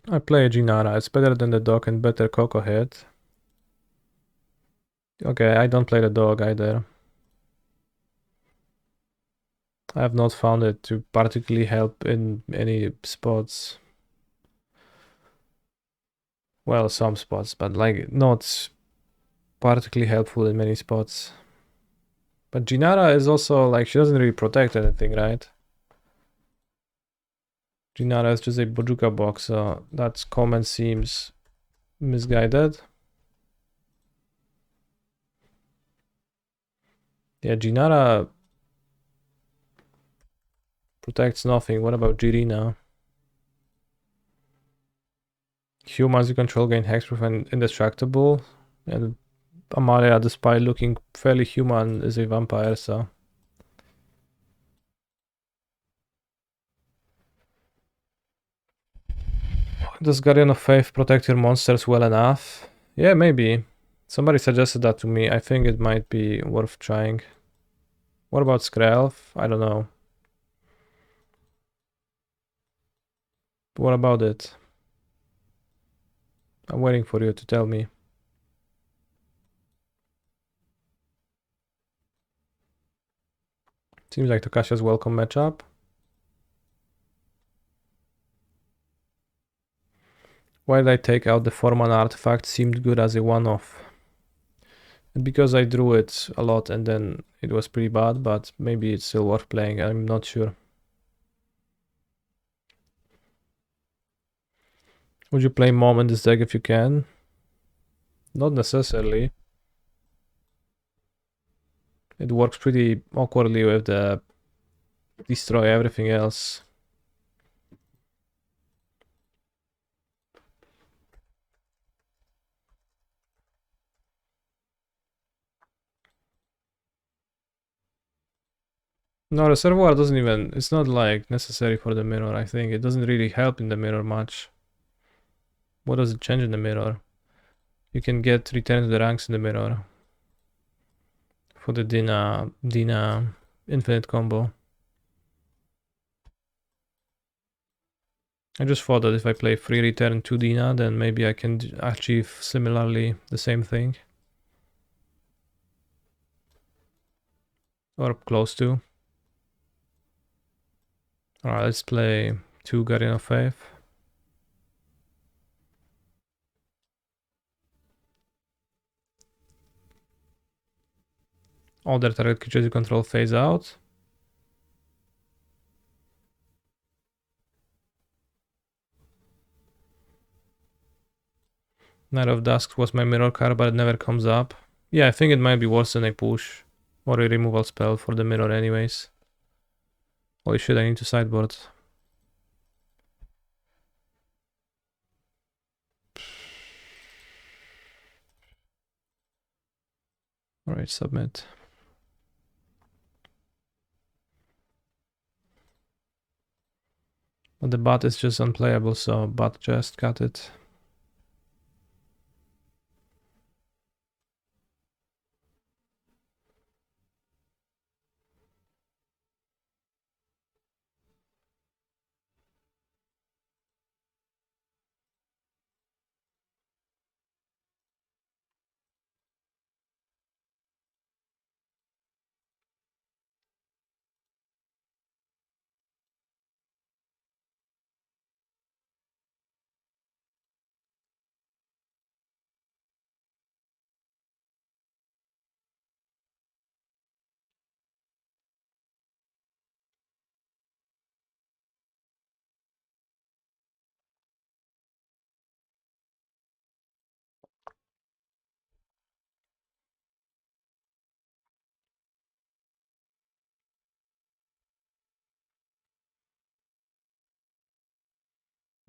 I play a Jinara, it's better than the dog and better Coco Head. Okay, I don't play the dog either. I have not found it to particularly help in any spots. Well, some spots, but like not particularly helpful in many spots. But Jinara is also like, she doesn't really protect anything, right? Jinara is just a Bojuka box, so that comment seems misguided. Yeah, Jinara protects nothing. What about Jirina? Humans you control gain hexproof and indestructible. And Amalia, despite looking fairly human, is a vampire, so... Does Guardian of Faith protect your monsters well enough? Yeah, maybe. Somebody suggested that to me. I think it might be worth trying. What about Skrelf? I don't know. What about it? I'm waiting for you to tell me. Seems like Tokashi's welcome matchup. Why did I take out the 4-mana artifact? Seemed good as a one-off. And because I drew it a lot and then it was pretty bad, but maybe it's still worth playing, I'm not sure. Would you play Mom in this deck if you can? Not necessarily. It works pretty awkwardly with the destroy everything else. No, Reservoir doesn't even, it's not like necessary for the mirror, I think. It doesn't really help in the mirror much. What does it change in the mirror? You can get return to the ranks in the mirror. For the Dina infinite combo. I just thought that if I play free return to Dina, then maybe I can achieve similarly the same thing. Or close to. Alright, let's play 2 Guardian of Faith. All their target creatures you control phase out. Night of Dusk was my mirror card, but it never comes up. Yeah, I think it might be worse than a push. Or a removal spell for the mirror anyways. Holy shit, I need to sideboard. Alright, submit. But the bot is just unplayable, so bot just cut it.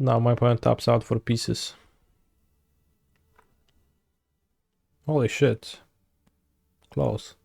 Now my opponent taps out for pieces. Holy shit. Close.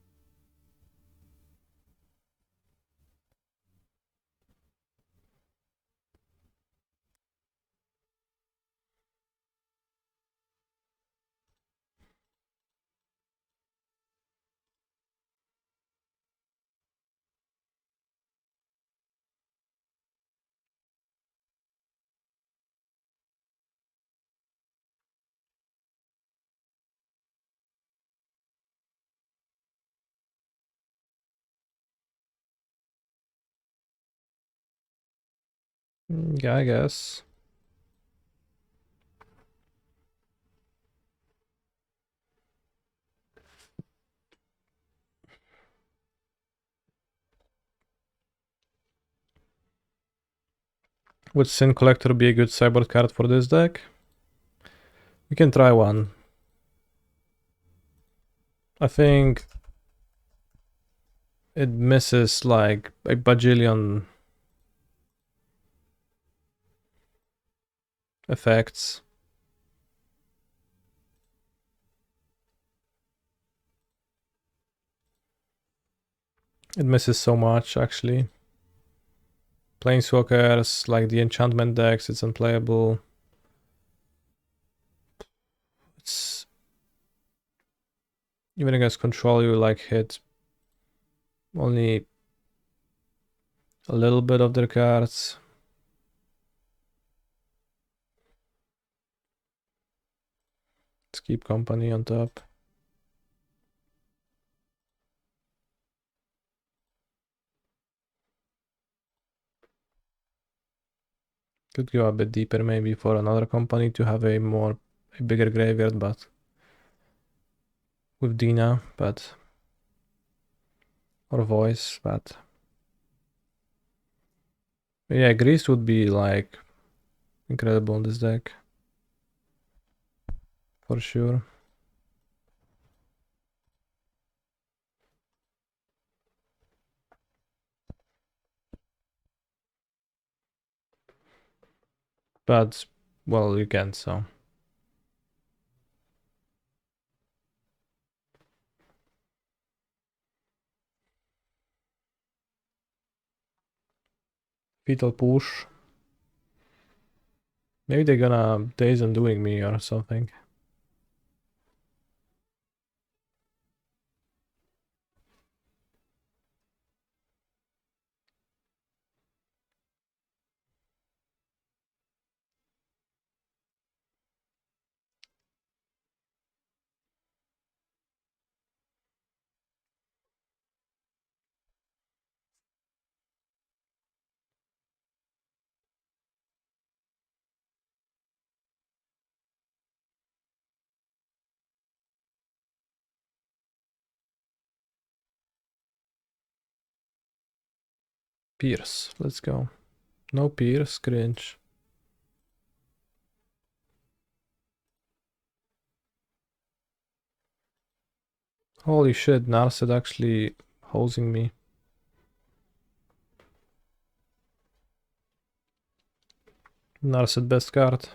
Yeah, I guess. Would Sin Collector be a good sideboard card for this deck? We can try one. I think it misses like a bajillion effects. It misses so much actually. Planeswalkers, like the enchantment decks, it's unplayable. It's even against control you like hit only a little bit of their cards. Let's keep company on top. Could go a bit deeper maybe for another company to have a bigger graveyard, but with Dina, but or voice, but yeah, Grease would be like incredible in this deck for sure. But well, you can't, so Fetal Push. Maybe they're gonna Days Undoing me or something. Pierce, let's go. No Pierce, cringe. Holy shit, Narset actually hosing me. Narset best card.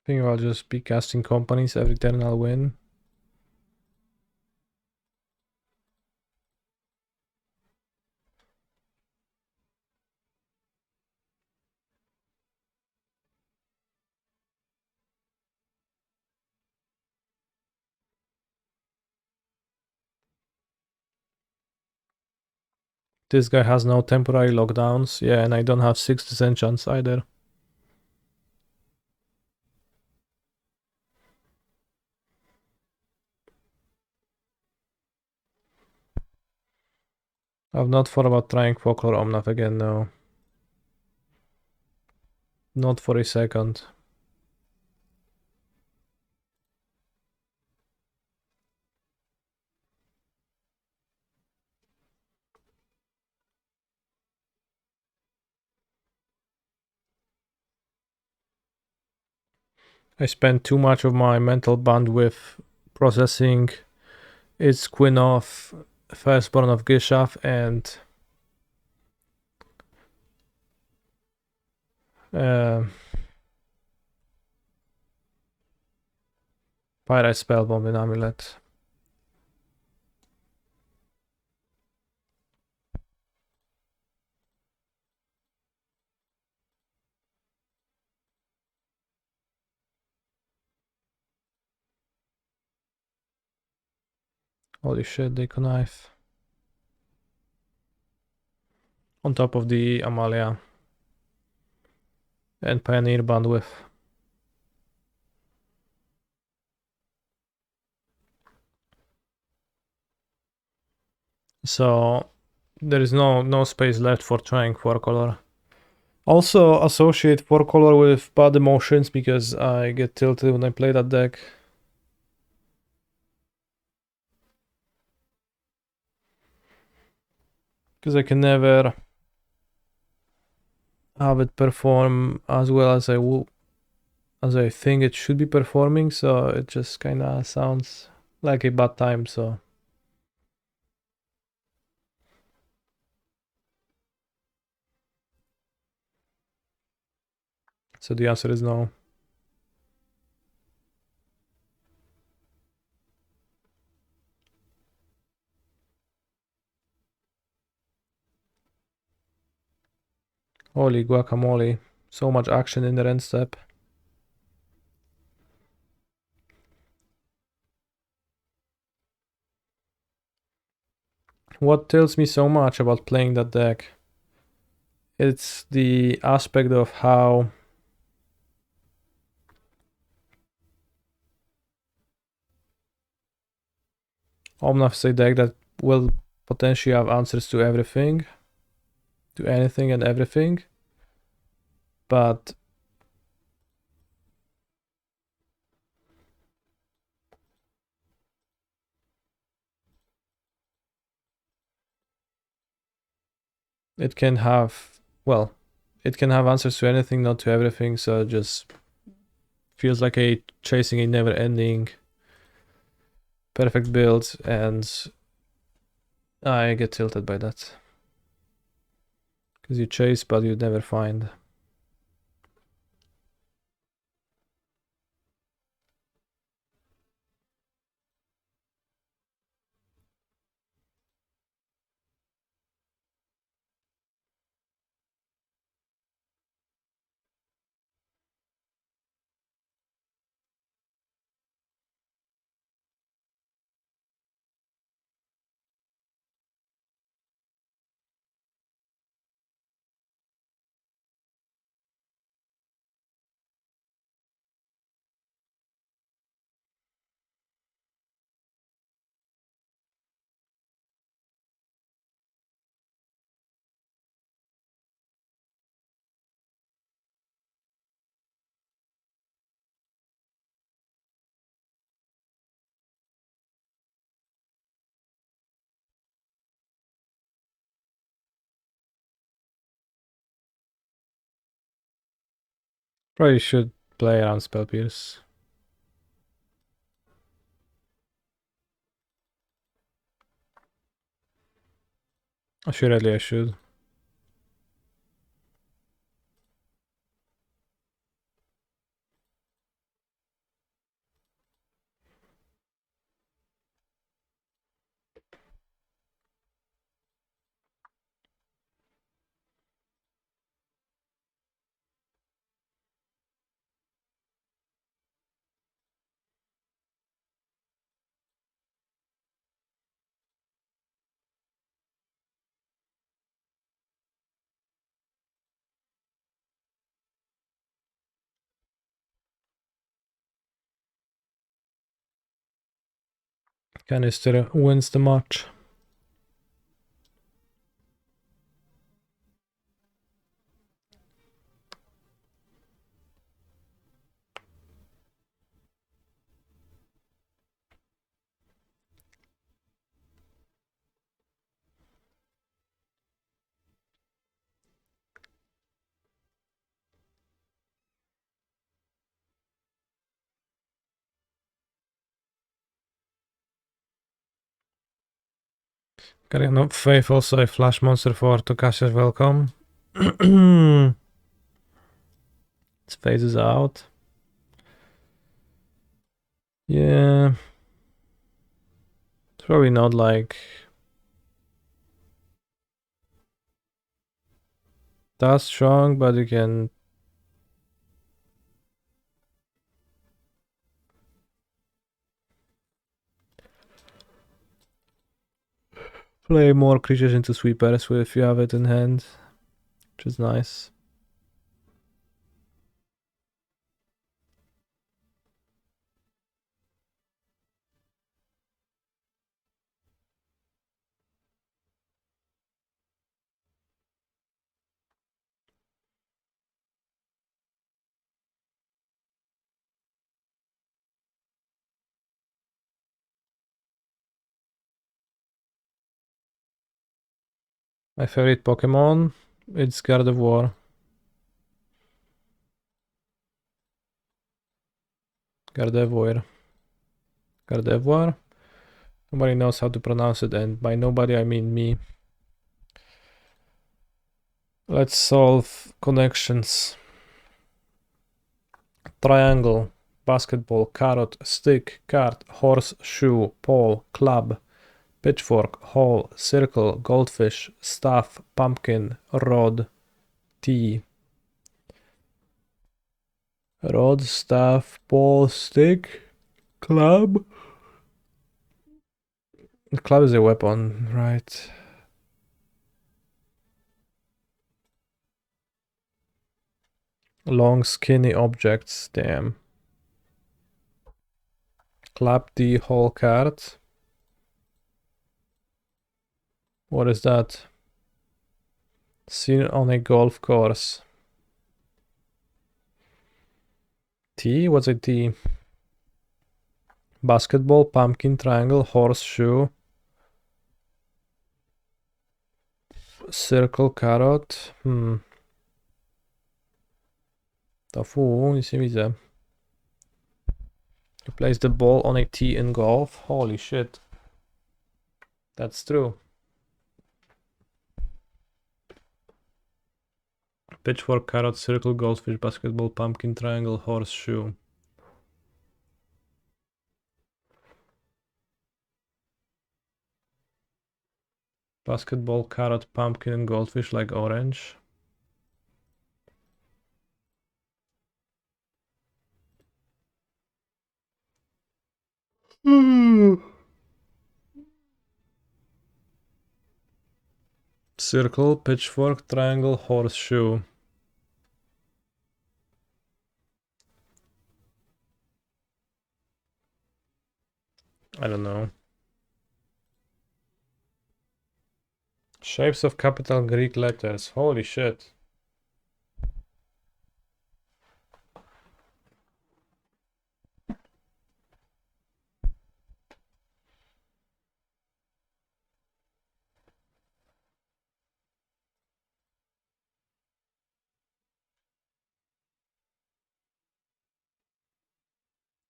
I think I'll just be casting companies every turn I'll win. This guy has no temporary lockdowns. Yeah, and I don't have 6 disenchants either. I've not thought about trying Folklore Omnath again, no. Not for a second. I spent too much of my mental bandwidth processing its Queen of Firstborn of Gishath and Pyrite Spellbomb in Amulet. Holy shit, they connive. On top of the Amalia. And Pioneer bandwidth. So there is no space left for trying 4-color. Also associate 4-color with bad emotions because I get tilted when I play that deck. Because I can never have it perform as well as I think it should be performing, so it just kinda sounds like a bad time, so the answer is no. Holy guacamole. So much action in the end step. What tells me so much about playing that deck? It's the aspect of how Omnath is a deck that will potentially have answers to everything, to anything and everything, but it can have, well, it can have answers to anything, not to everything, so it just feels like a chasing a never-ending perfect build, and I get tilted by that. Because you chase, but you never find. Probably should play around Spell Pierce. Assuredly I should. Canister wins the match. Kan ik nog 5 also a flash monster for to cast as welcome? It phases out. Yeah. It's probably not like that strong, but you can. Play more creatures into sweepers if you have it in hand, which is nice. My favorite Pokemon, it's God of War. Gardevoir. Gardevoir? Nobody knows how to pronounce it, and by nobody I mean me. Let's solve connections. Triangle, basketball, carrot, stick, cart, horse, shoe, pole, club, pitchfork, hole, circle, goldfish, staff, pumpkin, rod, tea. Rod, staff, pole, stick, club. The club is a weapon, right? Long, skinny objects, damn. Club, the whole cart. What is that? Seen on a golf course. T? What's a T? Basketball, pumpkin, triangle, horseshoe, circle, carrot. Tofu, nic nie widzę. You place the ball on a tee in golf. Holy shit. That's true. Pitchfork, carrot, circle, goldfish, basketball, pumpkin, triangle, horseshoe. Basketball, carrot, pumpkin, and goldfish like orange. Circle, pitchfork, triangle, horseshoe. I don't know. Shapes of capital Greek letters. Holy shit.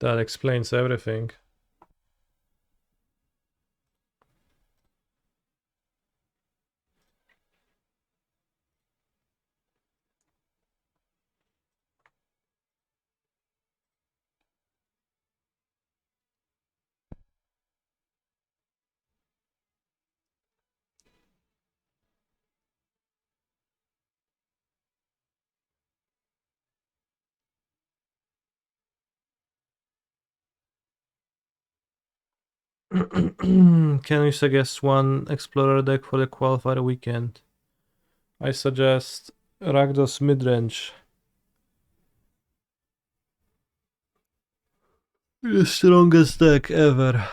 That explains everything. Can you suggest one Explorer deck for the qualifier weekend? I suggest Rakdos Midrange. The strongest deck ever.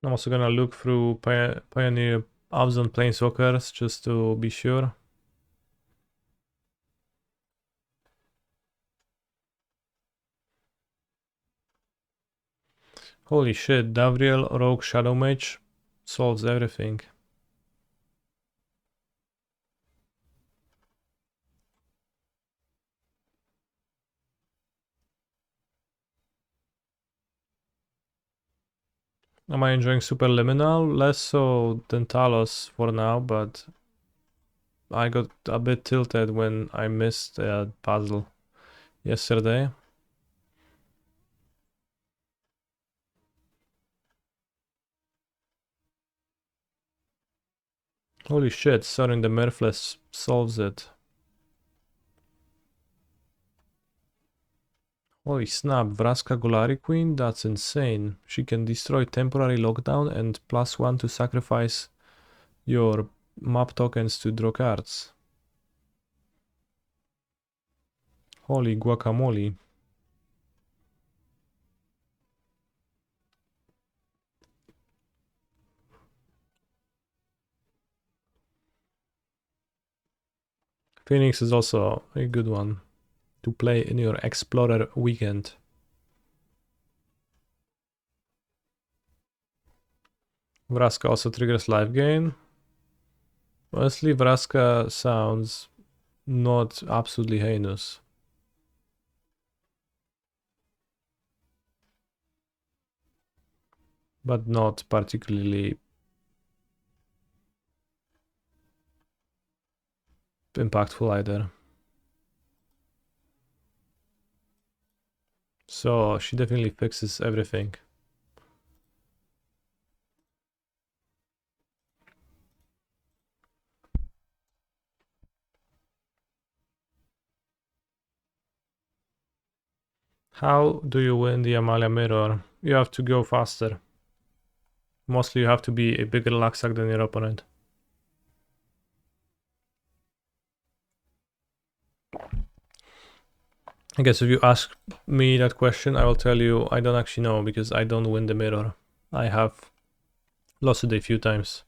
I'm also gonna look through Pioneer Abzon Planeswalkers just to be sure. Holy shit, Davriel, Rogue, Shadow Mage solves everything. Am I enjoying Superliminal? Less so than Talos for now, but I got a bit tilted when I missed a puzzle yesterday. Holy shit, Sorin the Mirthless solves it. Holy snap, Vraska Golari Queen? That's insane. She can destroy temporary lockdown and +1 to sacrifice your map tokens to draw cards. Holy guacamole. Phoenix is also a good one to play in your Explorer weekend. Vraska also triggers life gain. Honestly, Vraska sounds not absolutely heinous. But not particularly impactful either. So she definitely fixes everything. How do you win the Amalia mirror? You have to go faster. Mostly you have to be a bigger Laksak than your opponent. I guess if you ask me that question, I will tell you I don't actually know because I don't win the mirror. I have lost it a few times.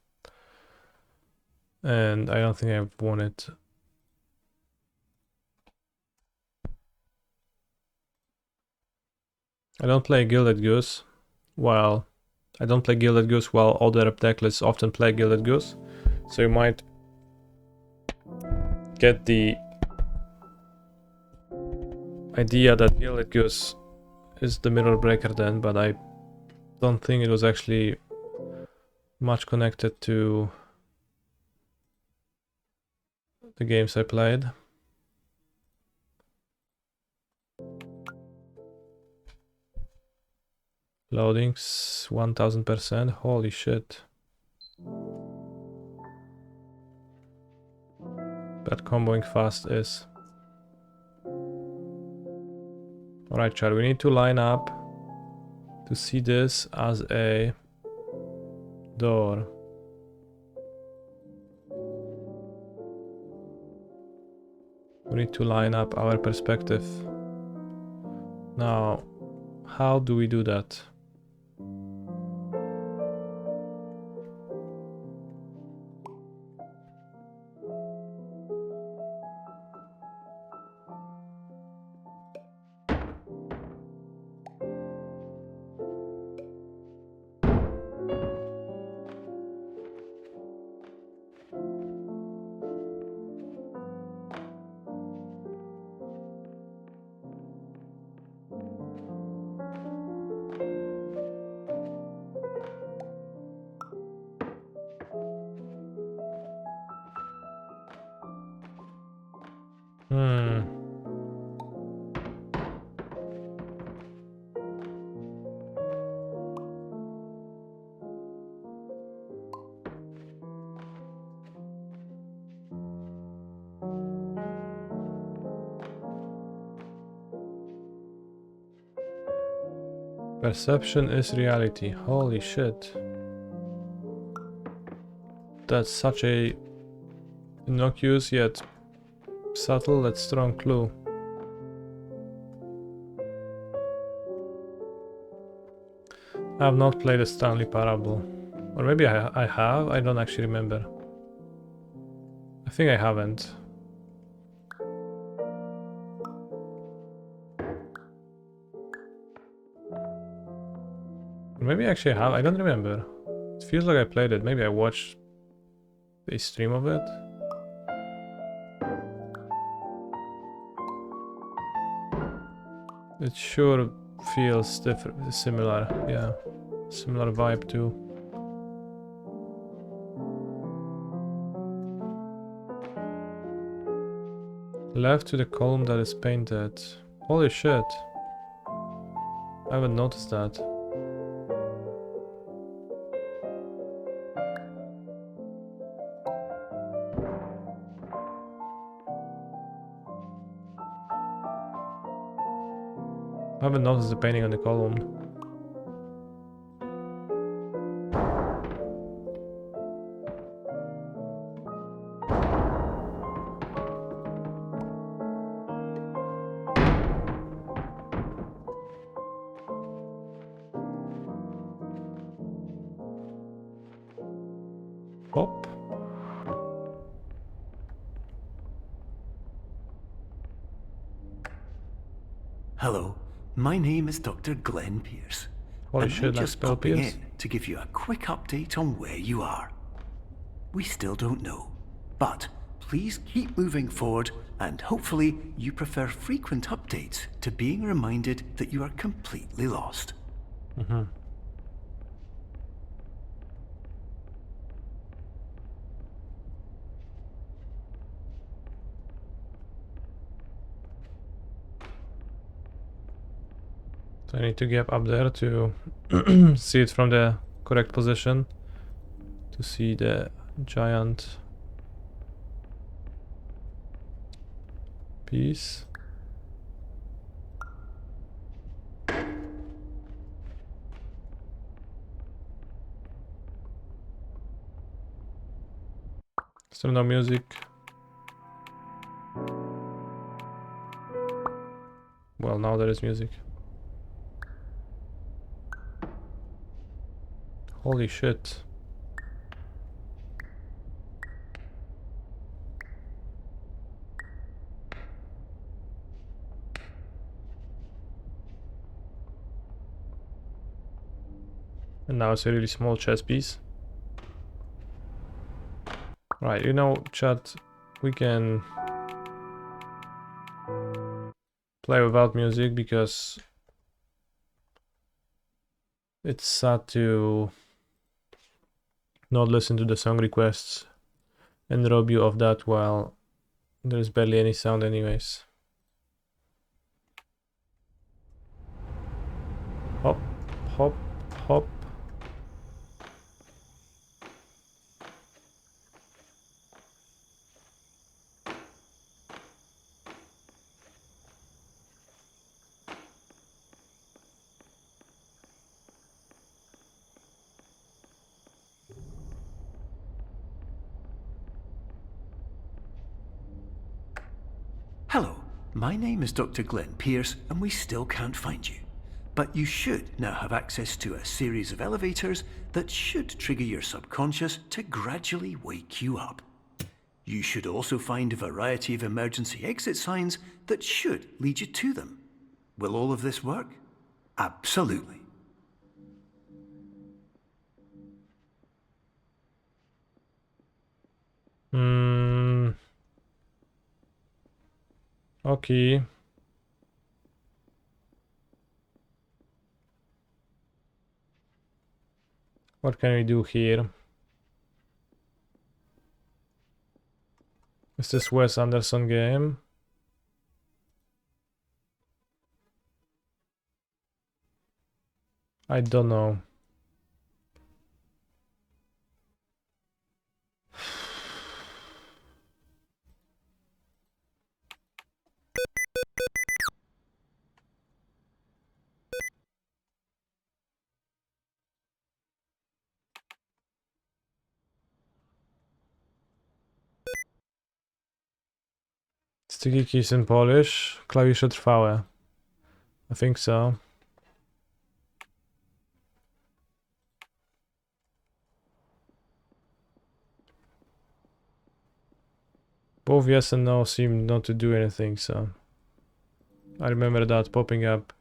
And I don't think I've won it. I don't play Gilded Goose while other decklists often play Gilded Goose. So you might get the idea that Gilded Goose is the mirror breaker then, but I don't think it was actually much connected to the games I played. Loadings 1000%, holy shit. But comboing fast is. Alright, Chad, we need to line up to see this as a door. We need to line up our perspective. Now, how do we do that? Perception is reality. Holy shit. That's such a innocuous yet subtle yet strong clue. I have not played a Stanley Parable. Or maybe I have, I don't actually remember. I think I haven't. Maybe actually I have, I don't remember. It feels like I played it, maybe I watched a stream of it. It sure feels different, similar, yeah. Similar vibe too. Left to the column that is painted. Holy shit. I haven't noticed that. I haven't noticed the painting on the column. Pop. Hello, my name is Dr. Glenn Pierce. Holy and shit, I'm like just Spell popping Pierce. in to give you a quick update on where you are. We still don't know, but please keep moving forward, and hopefully you prefer frequent updates to being reminded that you are completely lost. So I need to get up there to see it from the correct position. To see the giant piece. Still no music. Well, now there is music. Holy shit. And now it's a really small chess piece. Right, you know, chat, we can play without music because it's sad to not listen to the song requests and rob you of that while there's barely any sound anyways. Hop, hop, hop. Hello, my name is Dr. Glenn Pierce, and we still can't find you. But you should now have access to a series of elevators that should trigger your subconscious to gradually wake you up. You should also find a variety of emergency exit signs that should lead you to them. Will all of this work? Absolutely. Okay. What can we do here? Is this Wes Anderson game? I don't know. Sticky keys in Polish. Klawisze trwałe. I think so. Both yes and no seem not to do anything, so I remember that popping up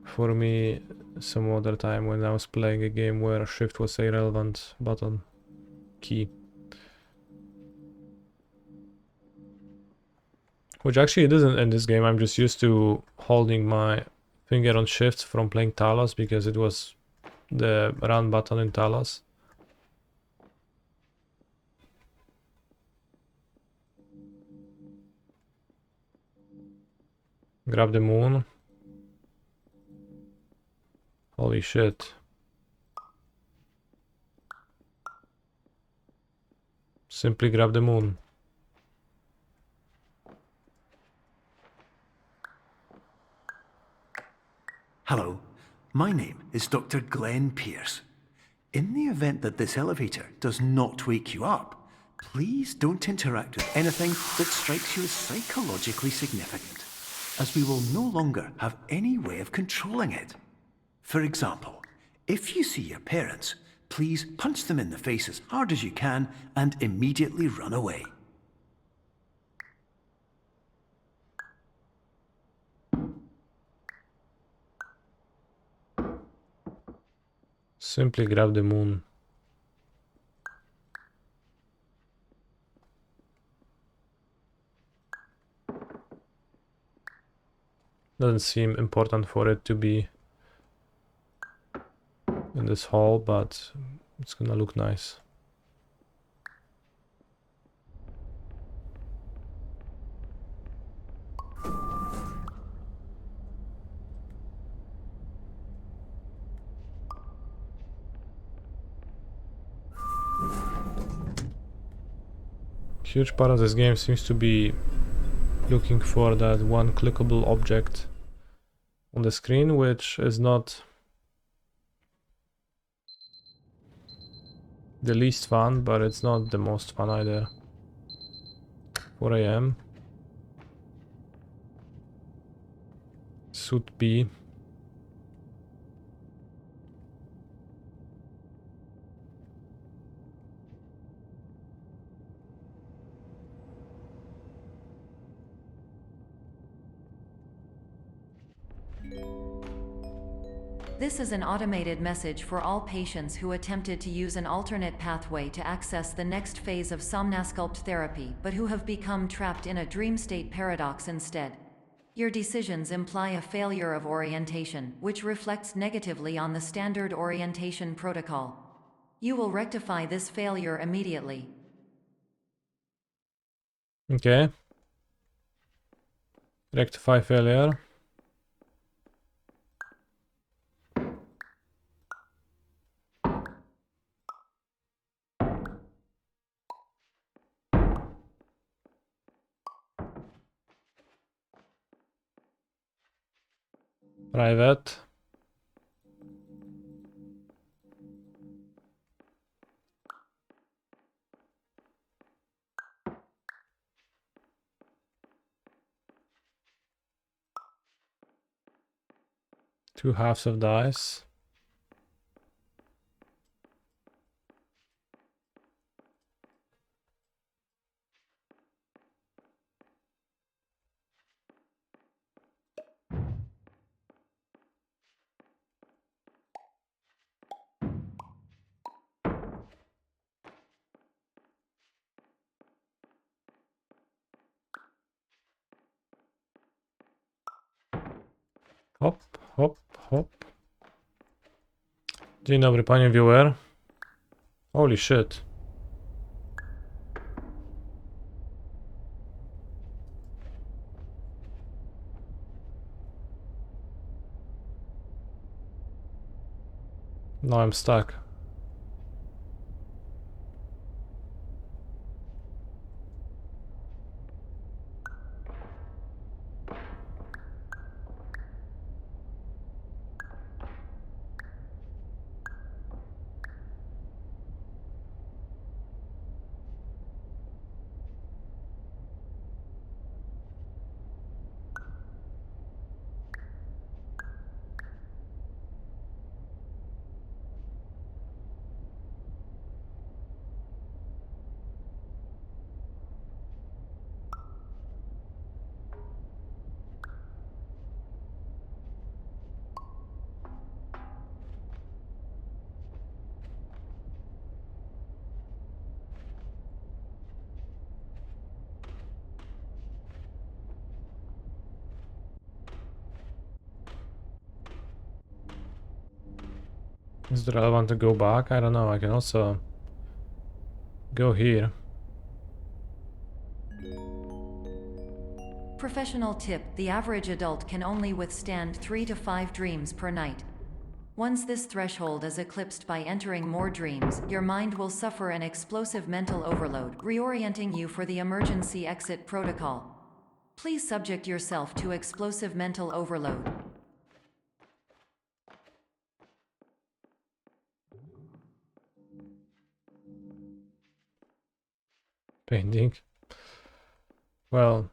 for me some other time when I was playing a game where shift was a relevant button key. Which actually it isn't in this game. I'm just used to holding my finger on shift from playing Talos because it was the run button in Talos. Grab the moon. Holy shit. Simply grab the moon. Hello, my name is Dr. Glenn Pierce. In the event that this elevator does not wake you up, please don't interact with anything that strikes you as psychologically significant, as we will no longer have any way of controlling it. For example, if you see your parents, please punch them in the face as hard as you can and immediately run away. Simply grab the moon. Doesn't seem important for it to be in this hall, but it's gonna look nice. Huge part of this game seems to be looking for that one clickable object on the screen, which is not the least fun, but it's not the most fun either. 4 AM. Suit B. This is an automated message for all patients who attempted to use an alternate pathway to access the next phase of somnasculpt therapy, but who have become trapped in a dream state paradox instead. Your decisions imply a failure of orientation, which reflects negatively on the standard orientation protocol. You will rectify this failure immediately. Okay. Rectify failure. Private. Two halves of dice. Hop, hop, hop. Dzień dobry, panie viewer. Holy shit. Now I'm stuck. Is it relevant to go back? I don't know. I can also go here. Professional tip: the average adult can only withstand 3 to 5 dreams per night. Once this threshold is eclipsed by entering more dreams, your mind will suffer an explosive mental overload, reorienting you for the emergency exit protocol. Please subject yourself to explosive mental overload. Painting. Well.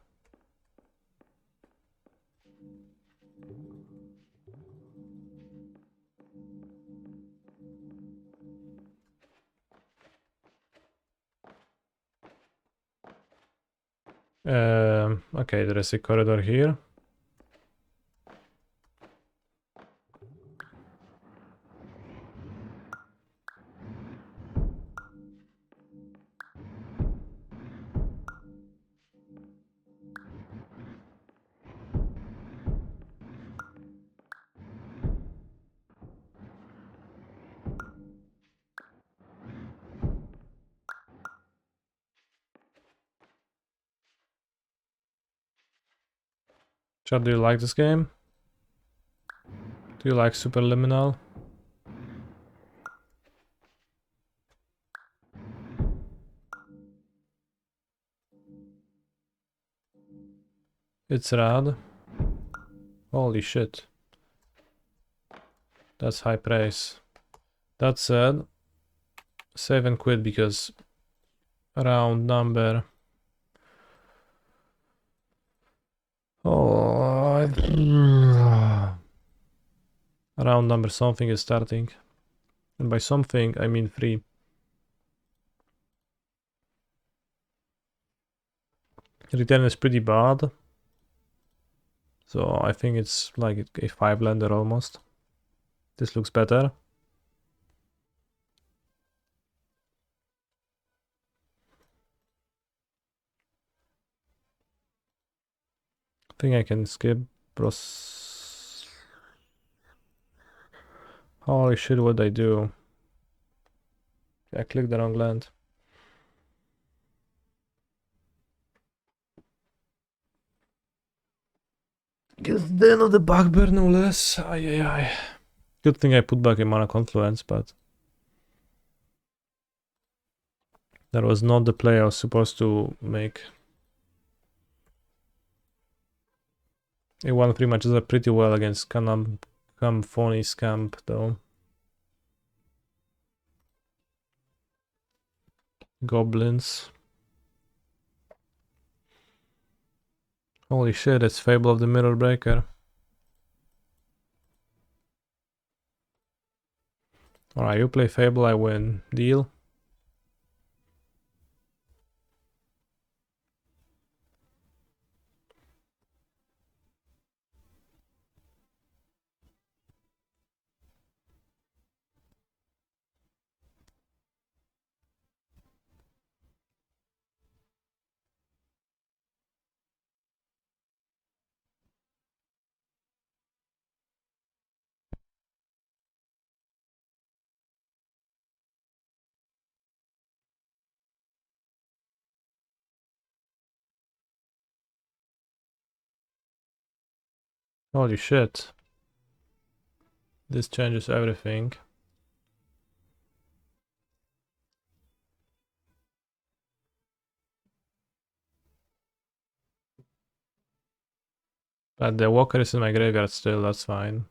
Okay, there is a corridor here. Chad, do you like this game? Do you like Superliminal? It's rad. Holy shit. That's high praise. That said, save and quit because round number. Oh, round number something is starting. And by something, I mean 3. Return is pretty bad. So I think it's like a 5-lander almost. This looks better. I think I can skip pros. Holy shit, what did I do? I clicked the wrong land. Just then of the bugbear, no less. Ay. Good thing I put back a mana confluence, but that was not the play I was supposed to make. A 1-3 matches up pretty well against Phony Scamp though. Goblins. Holy shit, it's Fable of the Mirror Breaker. Alright, you play Fable, I win. Deal? Holy shit. This changes everything. But the walker is in my graveyard still, that's fine.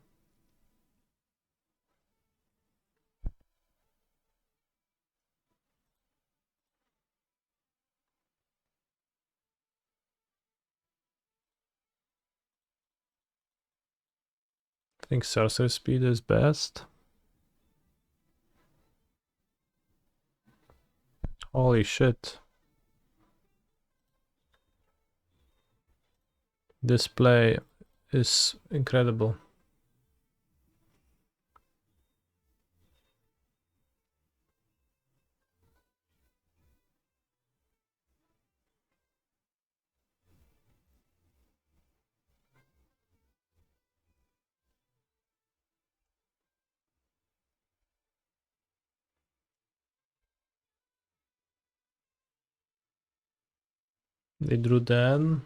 I think sorcerer speed is best. Holy shit. This play is incredible. They drew then.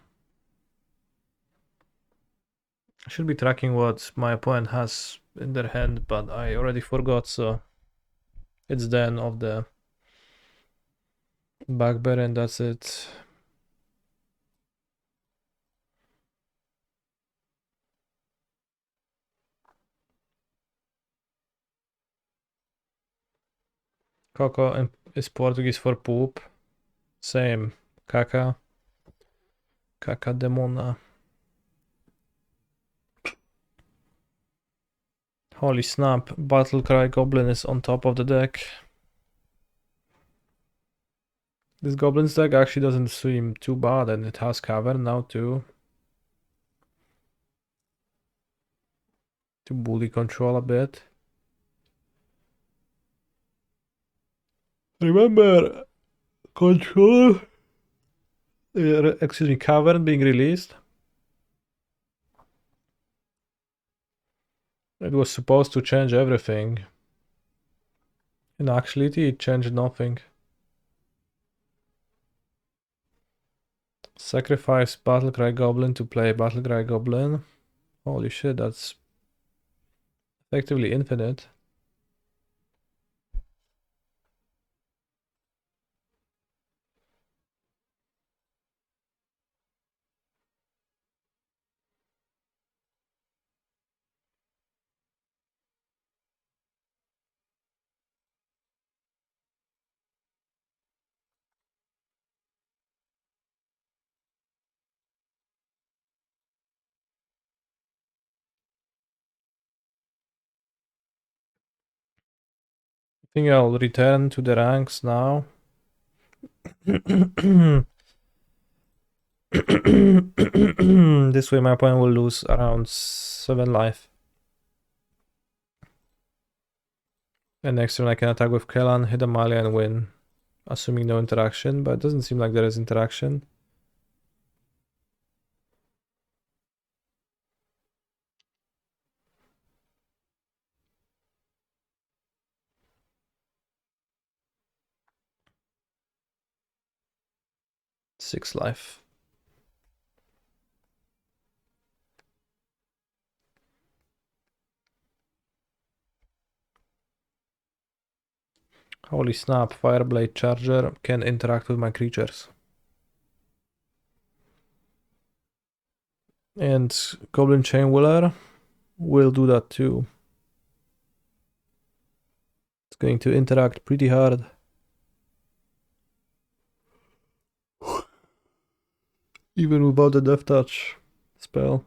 I should be tracking what my opponent has in their hand, but I already forgot, so it's the end of the bugbear and that's it. Coco is Portuguese for poop. Same. Caca. Caca demona. Holy snap, Battlecry Goblin is on top of the deck. This Goblin's deck actually doesn't seem too bad, and it has Cavern now too. To bully control a bit. Remember, control... excuse me, Cavern being released. It was supposed to change everything. In actuality, it changed nothing. Sacrifice Battlecry Goblin to play Battlecry Goblin. Holy shit, that's effectively infinite. I think I'll return to the ranks now. This way my opponent will lose around 7 life. And next turn I can attack with Kellan, hit Amalia and win. Assuming no interaction, but it doesn't seem like there is interaction. Six life. Holy snap, Fireblade Charger can interact with my creatures. And Goblin Chain Wheeler will do that too. It's going to interact pretty hard. Even without the Death Touch spell.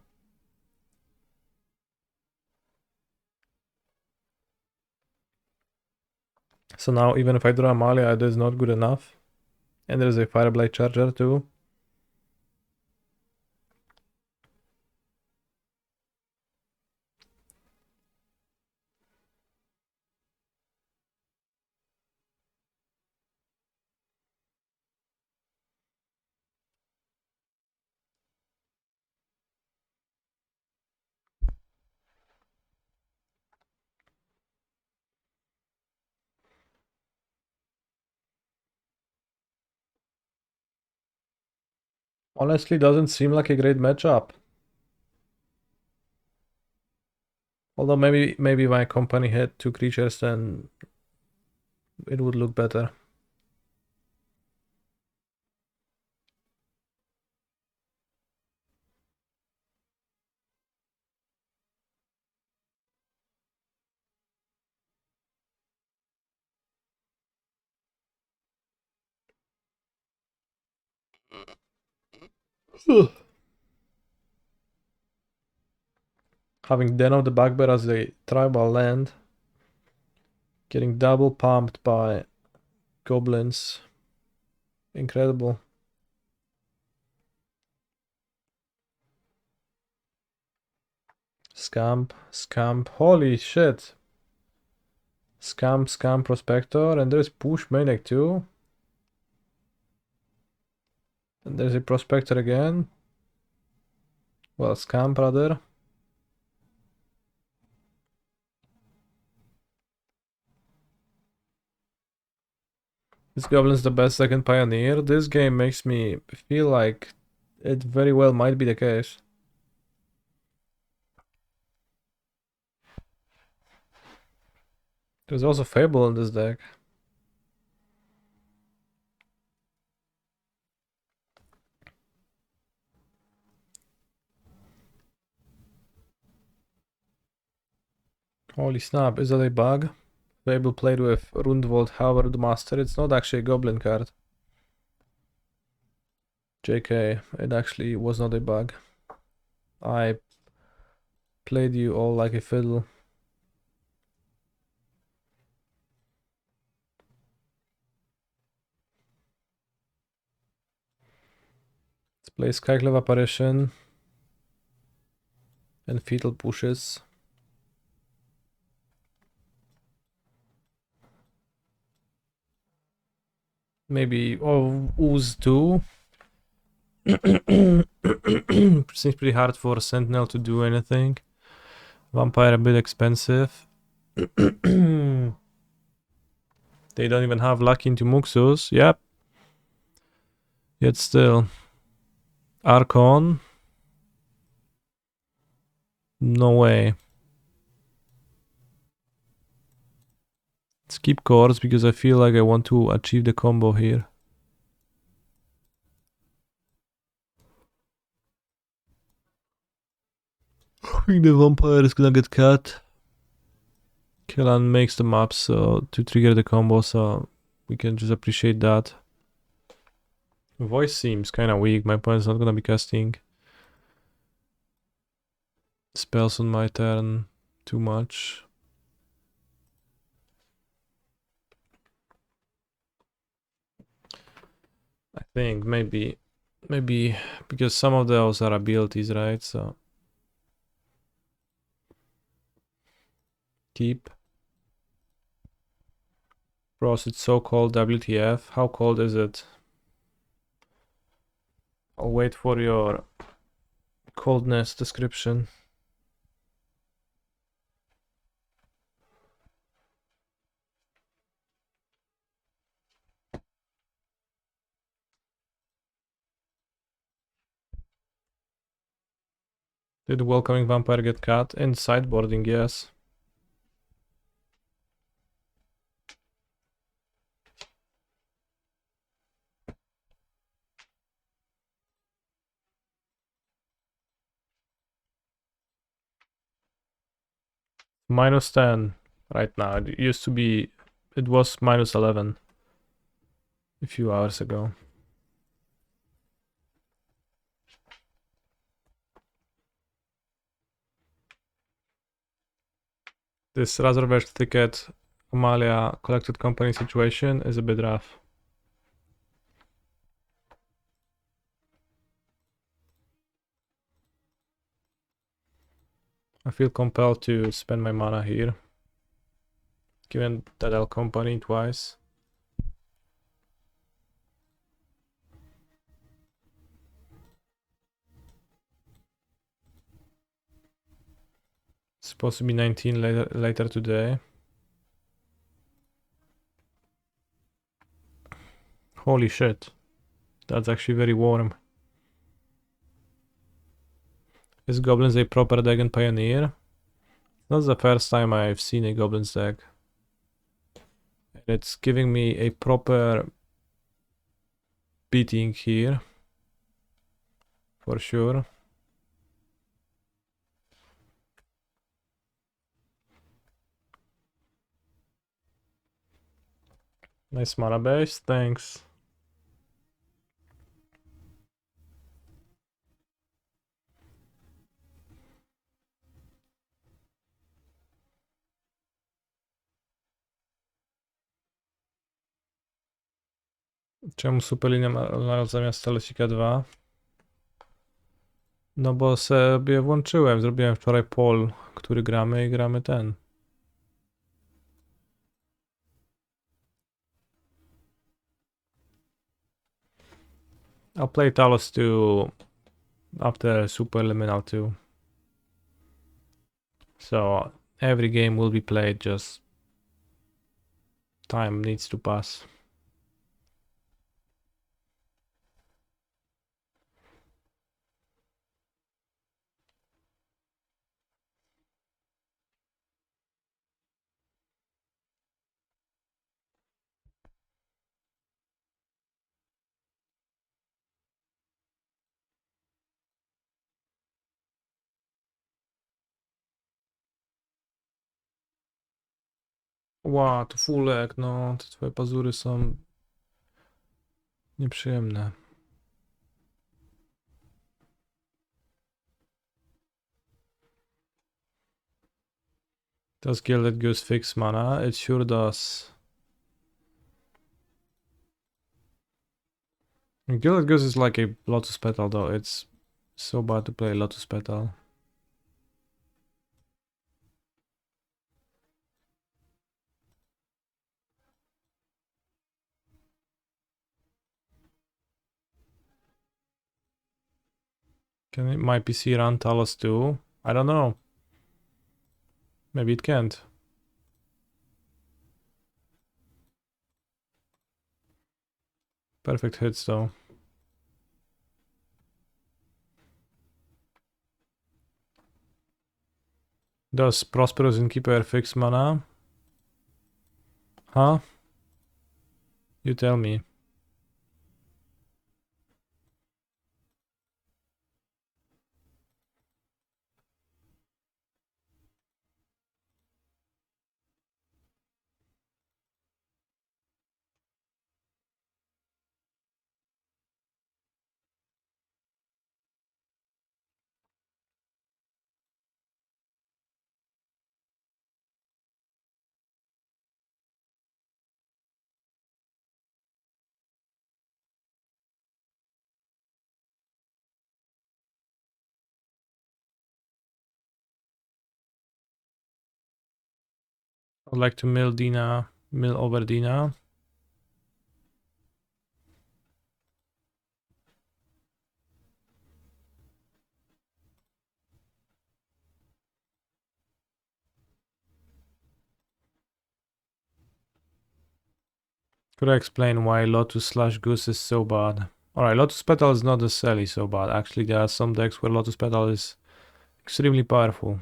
So now even if I draw Amalia, it is not good enough. And there's a Fireblade Charger too. Honestly, doesn't seem like a great matchup. Although maybe my company had 2 creatures, then it would look better. Having Den of the Bugbear as a tribal land. Getting double pumped by goblins. Incredible. Scamp. Holy shit. Scamp Prospector. And there's Push Maniac too. And there's a Prospector again. Well, Scamp rather. This Goblin's the best second Pioneer. This game makes me feel like it very well might be the case. There's also Fable in this deck. Holy snap, is that a bug? Fable played with Rundvold Howard Master. It's not actually a goblin card. JK, it actually was not a bug. I played you all like a fiddle. Let's play Skyclave Apparition and Fetal Pushes. Maybe Ooze 2. Seems pretty hard for Sentinel to do anything. Vampire a bit expensive. They don't even have luck into Muxus. Yep. Yet still. Archon. No way. Let's keep cards because I feel like I want to achieve the combo here. I think the vampire is gonna get cut. Kellan makes the map so to trigger the combo, so we can just appreciate that. Voice seems kinda weak. My opponent's not gonna be casting spells on my turn too much. I think maybe because some of those are abilities, right? So keep. Bros, it's so cold, WTF. How cold is it? I'll wait for your coldness description. Did Welcoming Vampire get cut? And sideboarding, yes. -10 right now. It used to be, it was -11 a few hours ago. This Razorverse ticket Amalia collected company situation is a bit rough. I feel compelled to spend my mana here, given that I'll company twice. It's supposed to be 19 later today. Holy shit. That's actually very warm. Is Goblins a proper deck in Pioneer? That's the first time I've seen a Goblins deck. And it's giving me a proper beating here. For sure. Nice mana base, thanks. Czemu Superlinia ma zamiast Telesika 2? No bo sobie włączyłem, zrobiłem wczoraj poll, który gramy i gramy ten. I'll play Talos 2 after Superliminal 2. So every game will be played, just time needs to pass. Ła, to fulek, no, te twoje pazury są nieprzyjemne. Does Gilded Goose fix mana? It sure does. Gilded Goose is like a Lotus Petal though, it's so bad to play Lotus Petal. Can my PC run Talos too? I don't know. Maybe it can't. Perfect hits though. Does Prosperous Innkeeper fix mana? Huh? You tell me. I'd like to mill Dina, mill over Dina. Could I explain why Lotus slash Goose is so bad? Alright, Lotus Petal is not necessarily so bad. Actually, there are some decks where Lotus Petal is extremely powerful.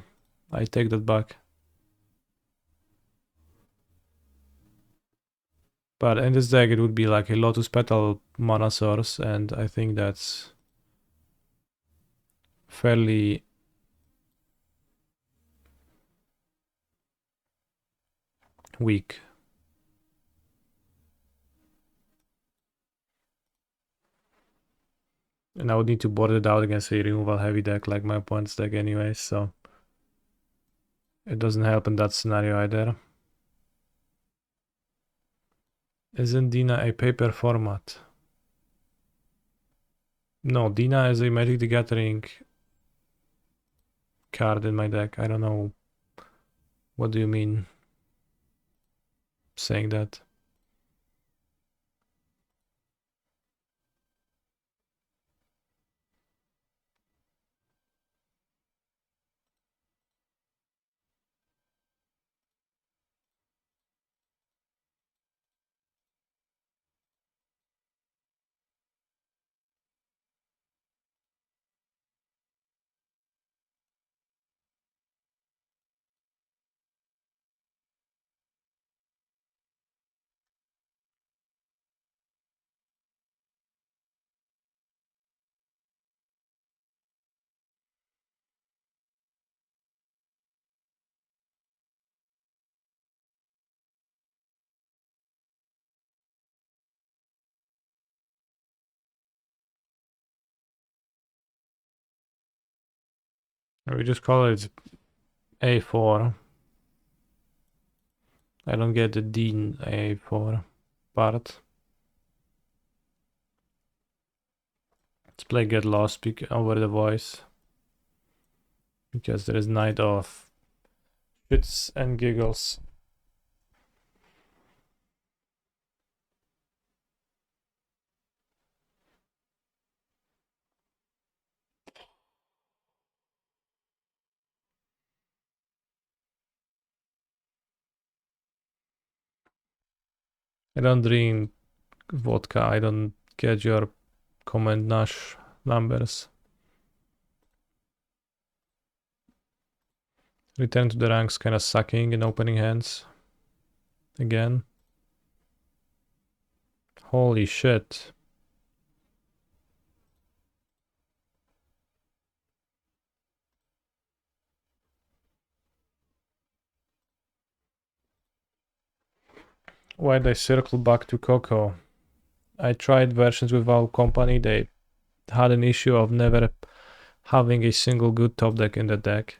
I take that back. But in this deck, it would be like a Lotus Petal mana source, and I think that's fairly weak. And I would need to board it out against a removal heavy deck like my opponent's deck anyway, so it doesn't help in that scenario either. Isn't Dina a paper format? No, Dina is a Magic the Gathering card in my deck. I don't know. What do you mean saying that? We just call it A4. I don't get the Dean A4 part. Let's play Get Lost over the voice. Because there is Night of Shits and Giggles. I don't drink vodka. I don't get your comment Nash numbers. Return to the ranks, kind of sucking in opening hands. Again. Holy shit. Why they circle back to cocoa? I tried versions with our company. They had an issue of never having a single good top deck in the deck,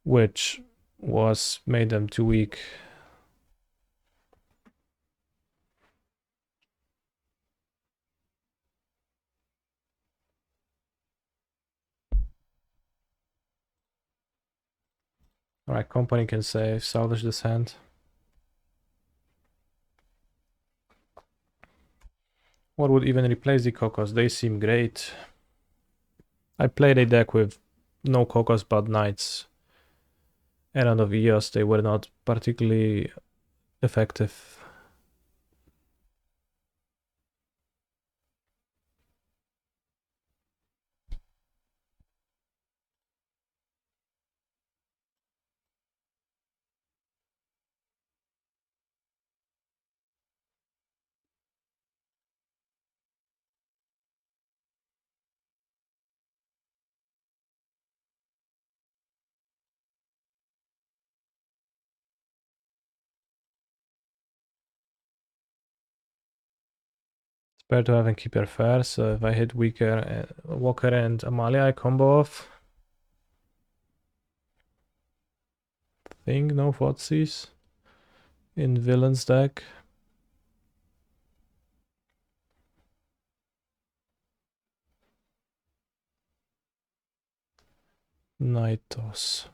which was made them too weak. Alright, company can save, salvage this hand. What would even replace the cocos? They seem great. I played a deck with no cocos but knights. Errand of EOS, they were not particularly effective. It's better to have and keep her fair, so if I hit weaker Walker and Amalia, I combo off. Think no Fotsies in villain's deck. Knight toss.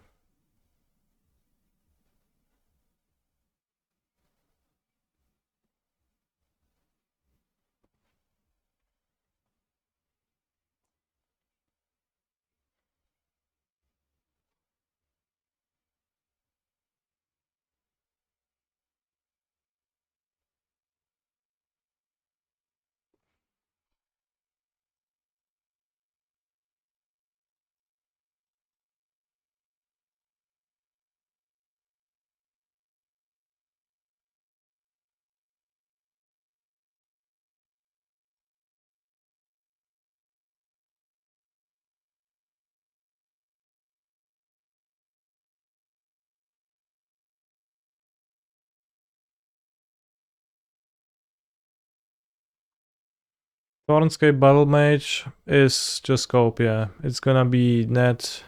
Thornscape Battle Mage is just scope, yeah. It's gonna be net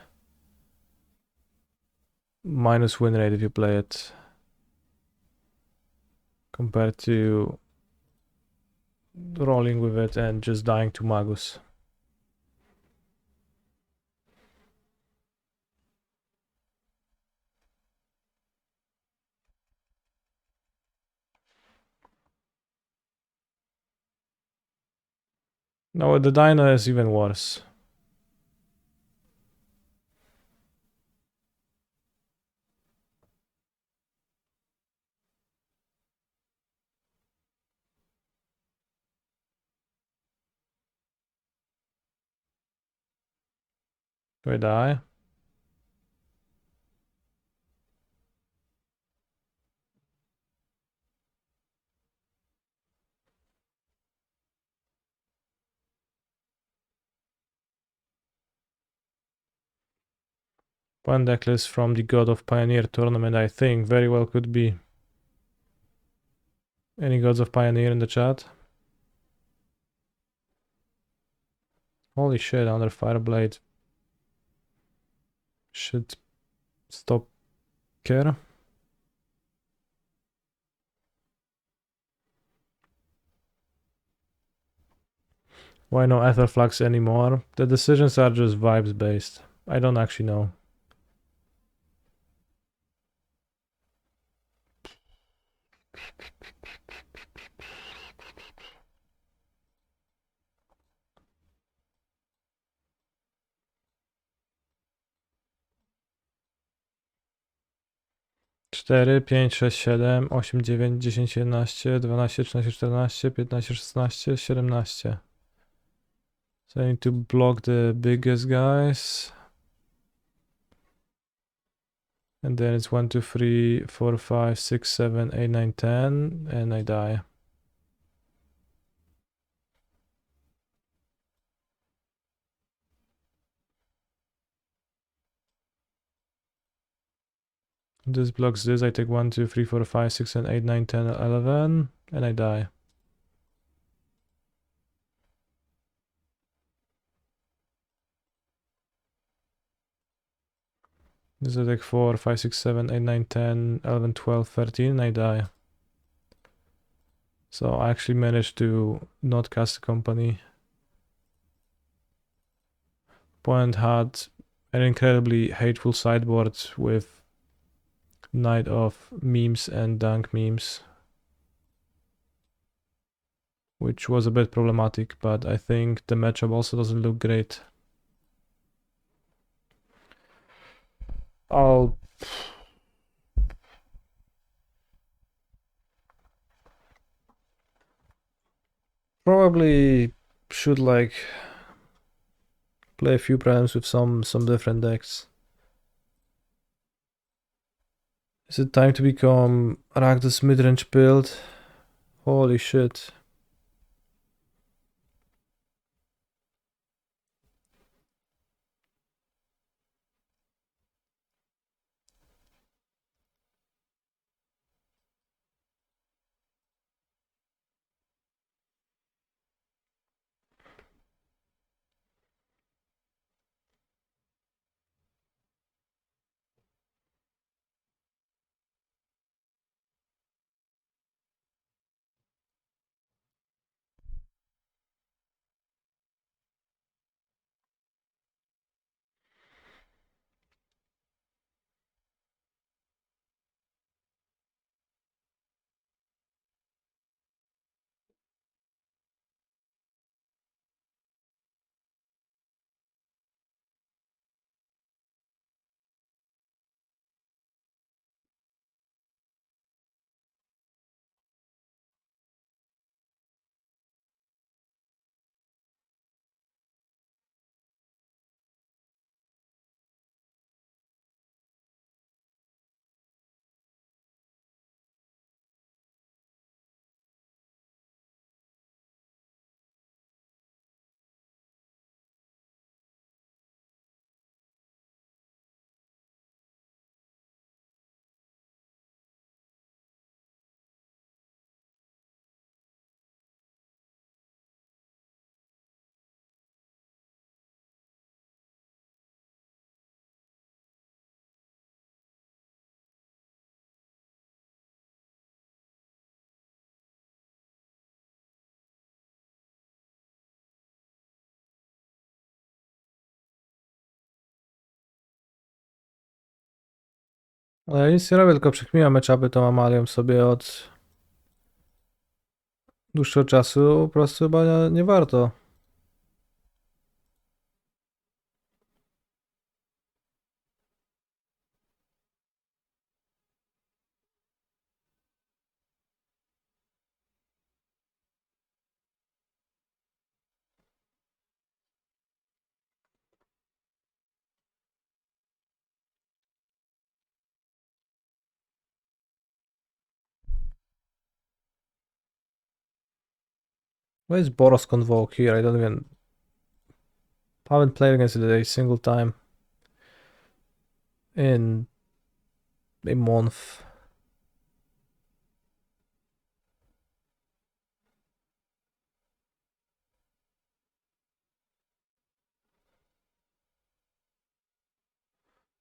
minus win rate if you play it. Compared to rolling with it and just dying to Magus. No, the Dino is even worse. Do I die? One deck list from the God of Pioneer tournament, I think. Very well could be. Any Gods of Pioneer in the chat? Holy shit, under Fireblade. Should stop care. Why no Etherflux anymore? The decisions are just vibes based. I don't actually know. Cztery, 5, 6, 7, 8, 9, 10, 11, 12, 13, 14, 15, 16, 17. So I need to block the biggest guys. And then it's 1, 2, 3, 4, 5, 6, 7, 8, 9, 10, and I die. This blocks this. I take 1, 2, 3, 4, 5, 6, 7, 8, 9, 10, 11, and I die. This I take 4, 5, 6, 7, 8, 9, 10, 11, 12, 13, and I die. So I actually managed to not cast a company. Opponent had an incredibly hateful sideboard with Knight of memes and Dunk memes, which was a bit problematic, but I think the matchup also doesn't look great. I'll probably should like play a few primes with some different decks. Is it time to become Rakdos midrange build? Holy shit. No ja nic nie robię, tylko przekminiam matchupy tą Amalią sobie od dłuższego czasu. Po prostu chyba nie warto. Why is Boros Convoke here? I don't even... haven't played against it a single time in a month.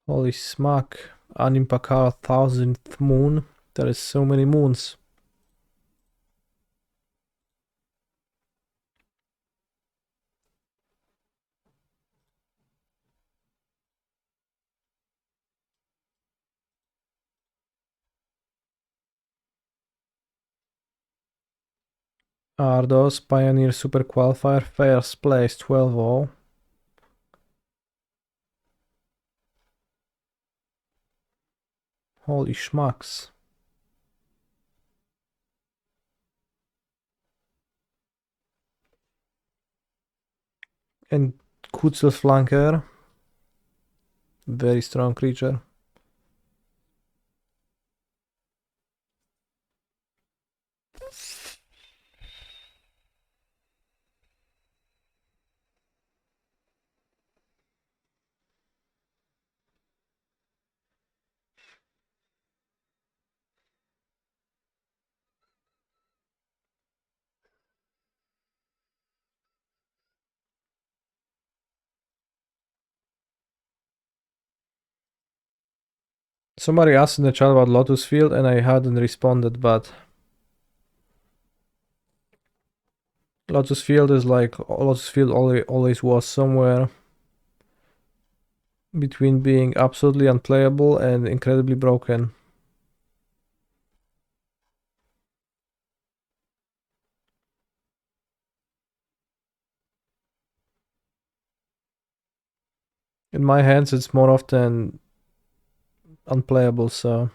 Holy smack. Animpakar 1000th moon. There is so many moons. Ardos, Pioneer Super Qualifier, first place 12-0. Holy schmucks. And Kutzel Flanker. Very strong creature. Somebody asked in the chat about Lotus Field and I hadn't responded, but Lotus Field is like Lotus Field always was somewhere between being absolutely unplayable and incredibly broken. In my hands, it's more often unplayable, so.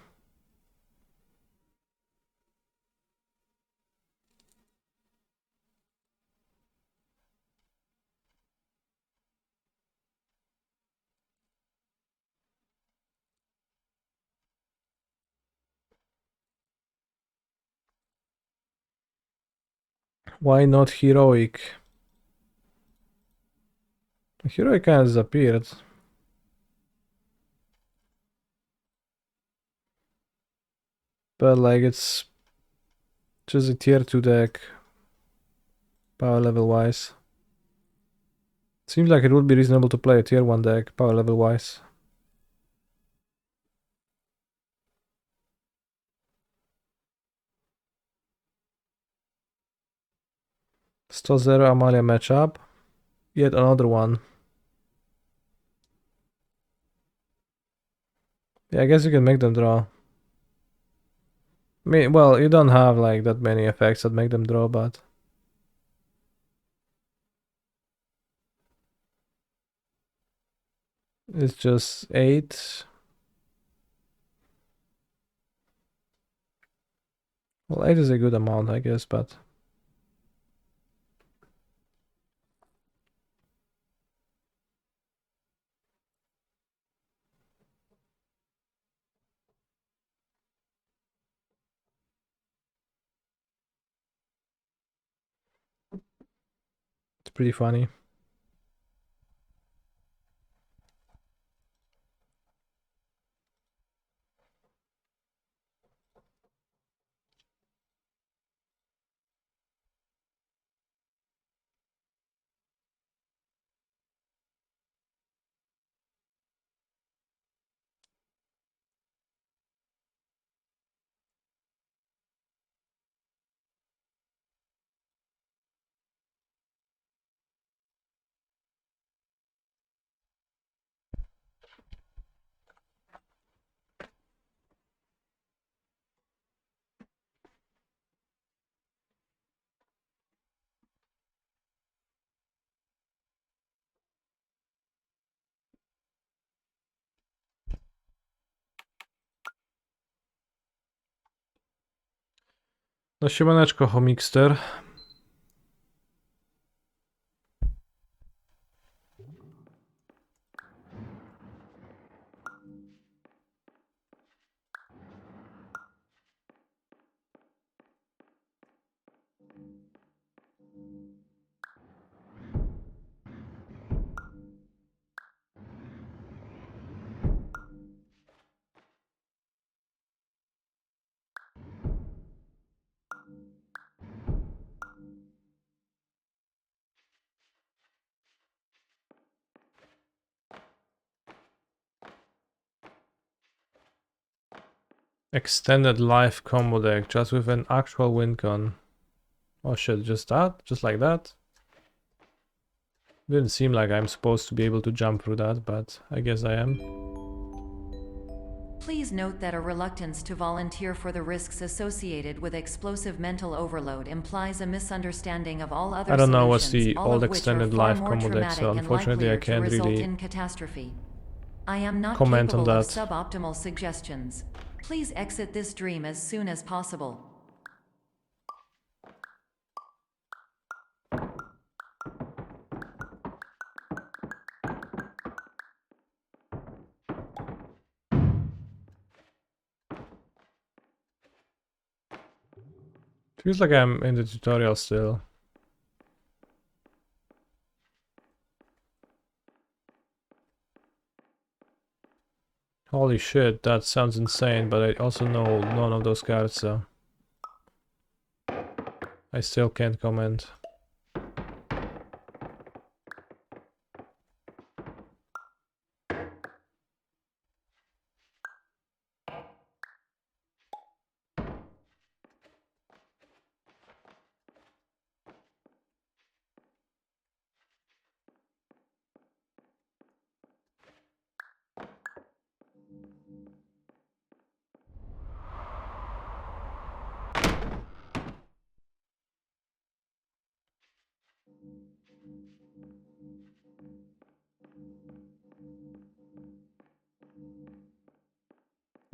Why not heroic? Heroic kind of disappeared. But like it's just a tier 2 deck, power level wise. Seems like it would be reasonable to play a tier 1 deck, power level wise. Still 0 Amalia matchup. Yet another one. Yeah, I guess you can make them draw. I mean, well, you don't have like that many effects that make them draw, but it's just 8. Well, 8 is a good amount, I guess, but it's pretty funny. No siemaneczko, Homikster. Extended life combo deck, just with an actual win con. Oh shit, just that? Just like that? Didn't seem like I'm supposed to be able to jump through that, but I guess I am. Please note that a reluctance to volunteer for the risks associated with explosive mental overload implies a misunderstanding of all other I don't know what's solutions, the all old of which are extended far life more combo deck, so traumatic and unfortunately I likelier to can't result really in catastrophe. I am not comment on capable of that. suboptimal suggestions. Please exit this dream as soon as possible. Feels like I'm in the tutorial still. Holy shit, that sounds insane, but I also know none of those cards, so I still can't comment.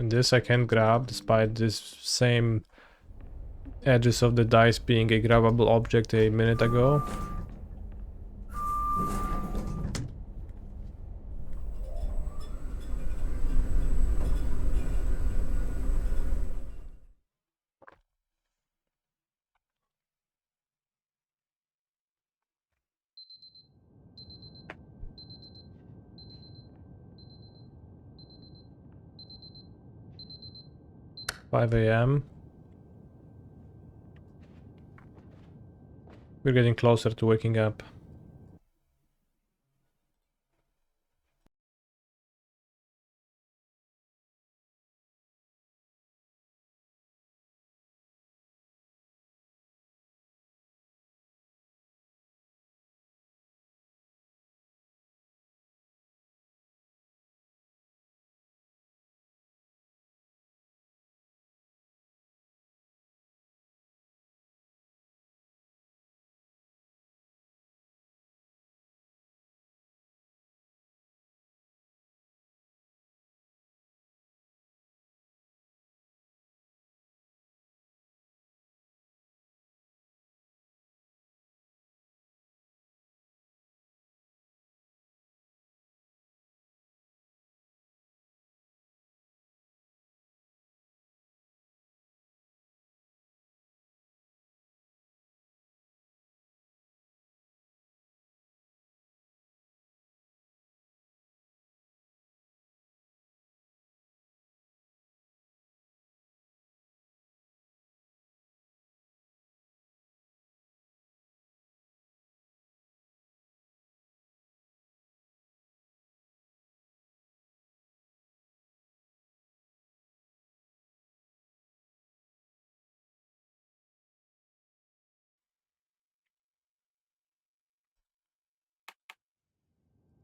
And this I can't grab, despite this same edges of the dice being a grabbable object a minute ago. Five AM. We're getting closer to waking up.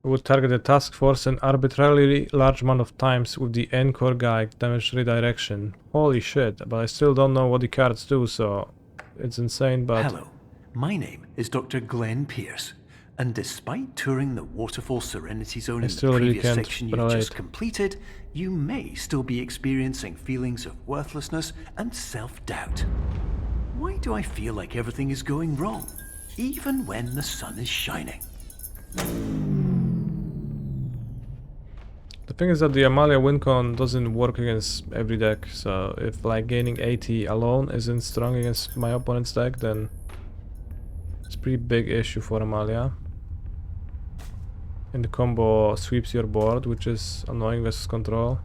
Would target the task force an arbitrarily large amount of times with the Encore guy damage redirection. Holy shit, but I still don't know what the cards do, so it's insane, but... Hello, my name is Dr. Glenn Pierce, and despite touring the Waterfall Serenity Zone in the really previous can't section you relate. just completed, you may still be experiencing feelings of worthlessness and self-doubt. Why do I feel like everything is going wrong, even when the sun is shining? The thing is that the Amalia Wincon doesn't work against every deck, so if like gaining 80 alone isn't strong against my opponent's deck, then it's a pretty big issue for Amalia. And the combo sweeps your board, which is annoying versus control.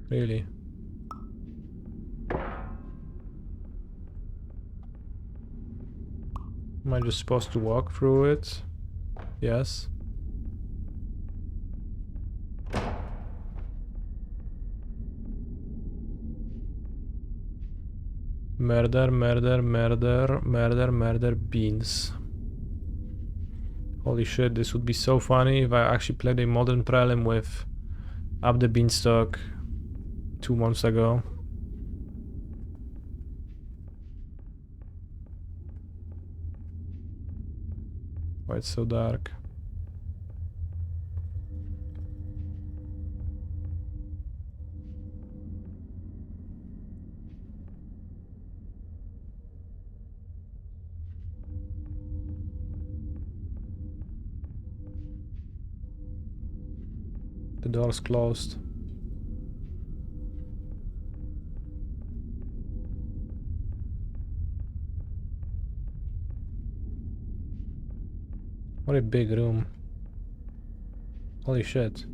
Really. Am I just supposed to walk through it? Yes. Murder, murder, murder, murder, murder, beans. Holy shit, this would be so funny if I actually played a modern prelim with Up the Beanstalk 2 months ago. Why it's so dark? The door's closed. What a big room. Holy shit.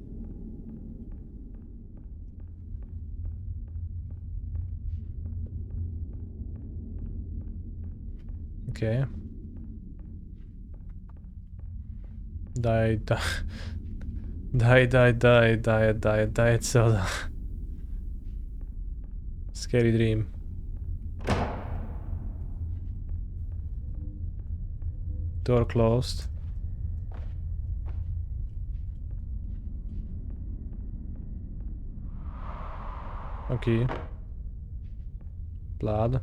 Okay. Die, die. Die, die, die, die, die, diet soda. Scary dream. Door closed. Okay. Blood.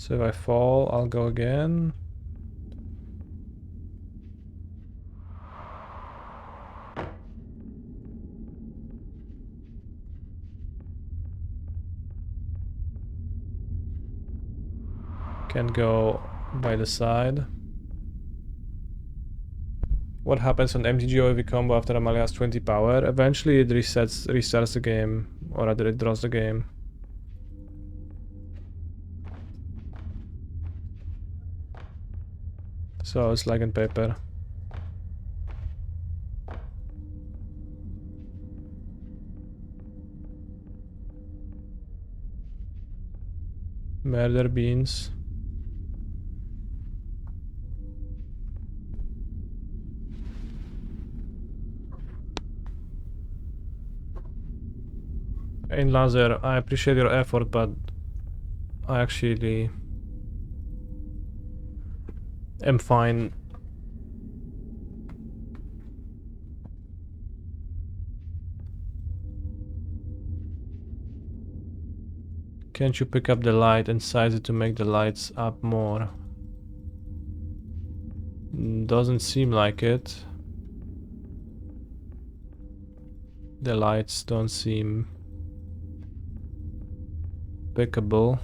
So if I fall, I'll go again. Can go by the side. What happens on MTGO if we combo after Amalia has 20 power? Eventually it restarts the game, or rather it draws the game. So it's like in paper. Murder beans. In Laser, I appreciate your effort, but I actually am fine. Can't you pick up the light and size it to make the lights up more? Doesn't seem like it. The lights don't seem pickable.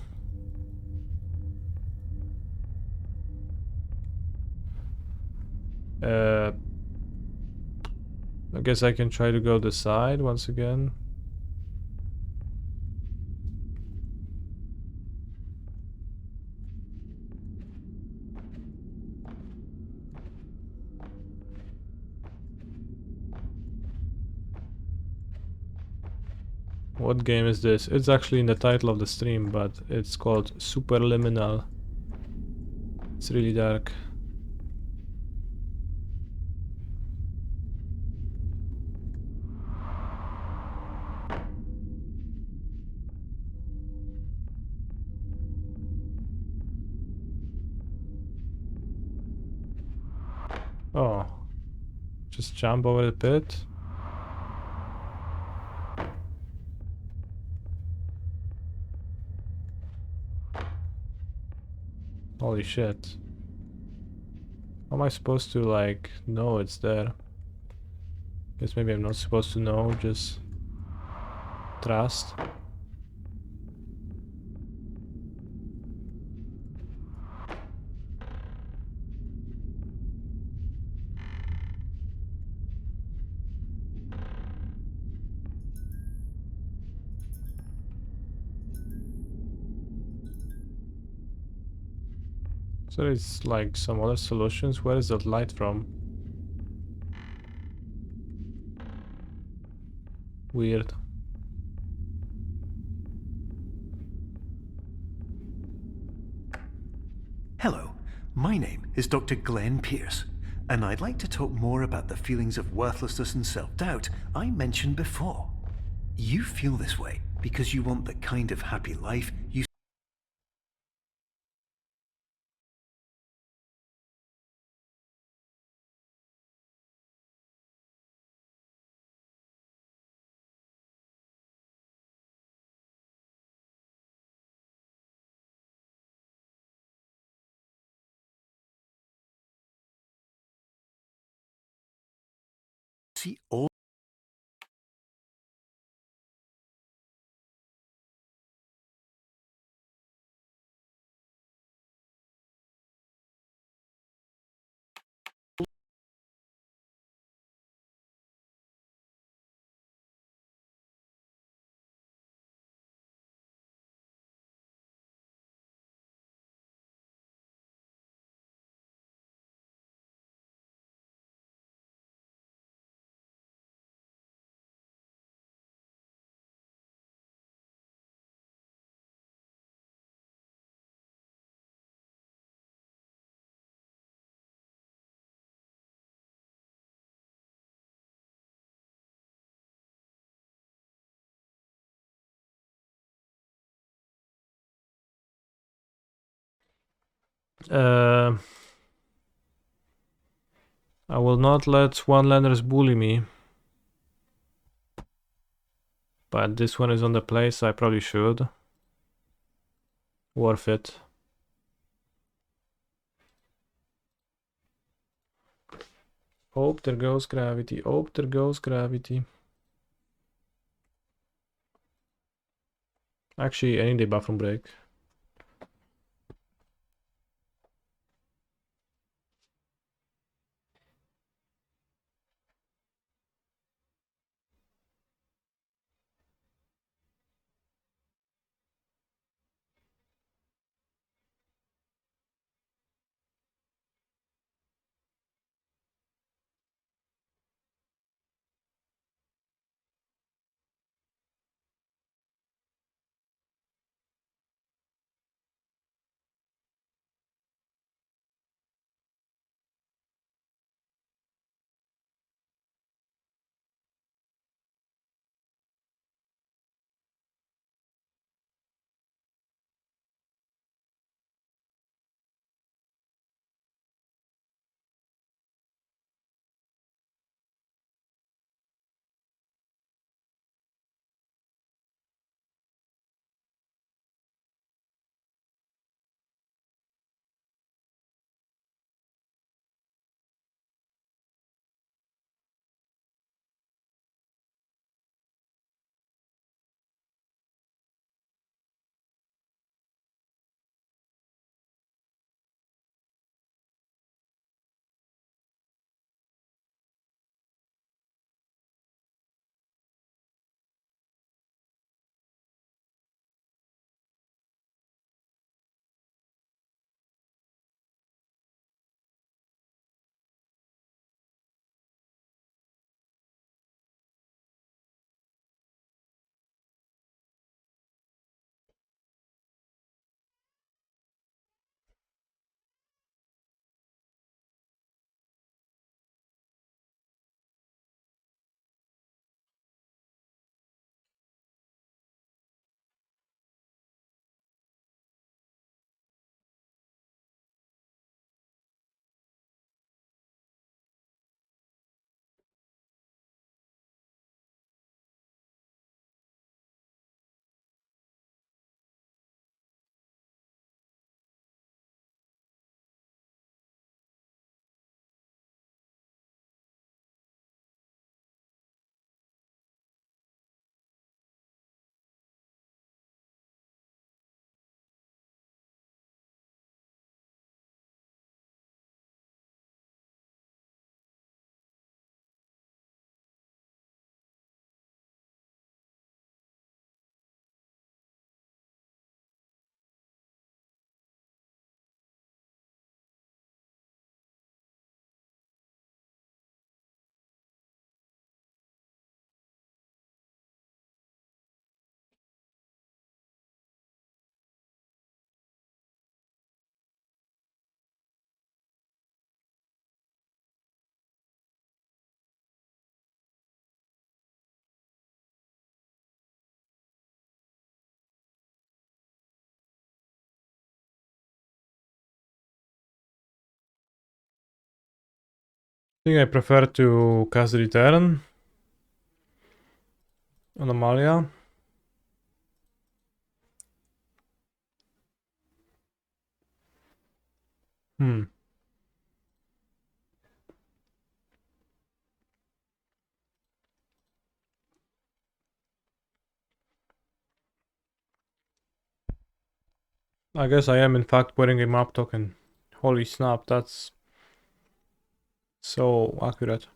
I guess I can try to go the side once again. What game is this? It's actually in the title of the stream, but it's called Superliminal. It's really dark. Oh. Just jump over the pit. Holy shit. How am I supposed to, like, know it's there? Guess maybe I'm not supposed to know, just trust. So it's like some other solutions. Where is that light from? Weird. Hello, my name is Dr. Glenn Pierce, and I'd like to talk more about the feelings of worthlessness and self-doubt I mentioned before. You feel this way because you want the kind of happy life you see all I will not let one-landers bully me. But this one is on the place, so I probably should. Worth it. Oh, there goes gravity. Oh, there goes gravity. Actually, I need a bathroom break. I think I prefer to cast return on Amalia. Hmm. I guess I am in fact wearing a map token. Holy snap, that's so accurate.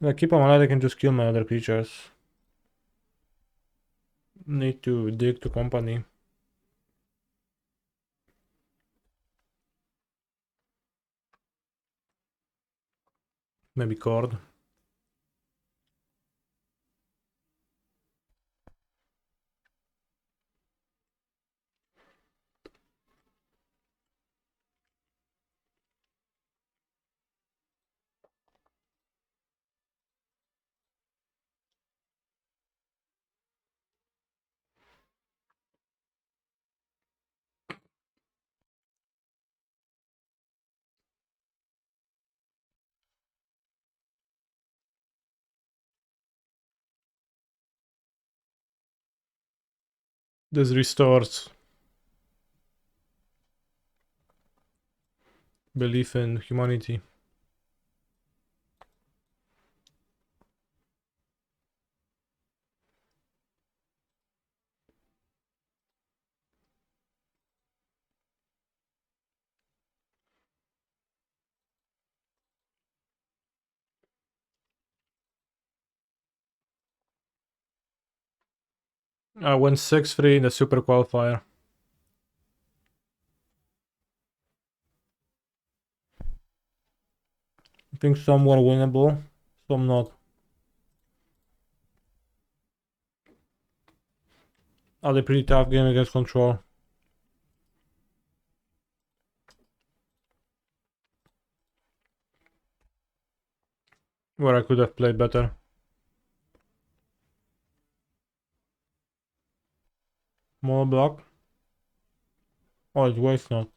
If I keep Amalia, I can just kill my other creatures. Need to dig to company. Maybe cord. This restores. belief in humanity. I went 6-3 in the super qualifier. I think some were winnable, some not. Had a pretty tough game against Control. Where I could have played better. More block. Oh, it's waste not.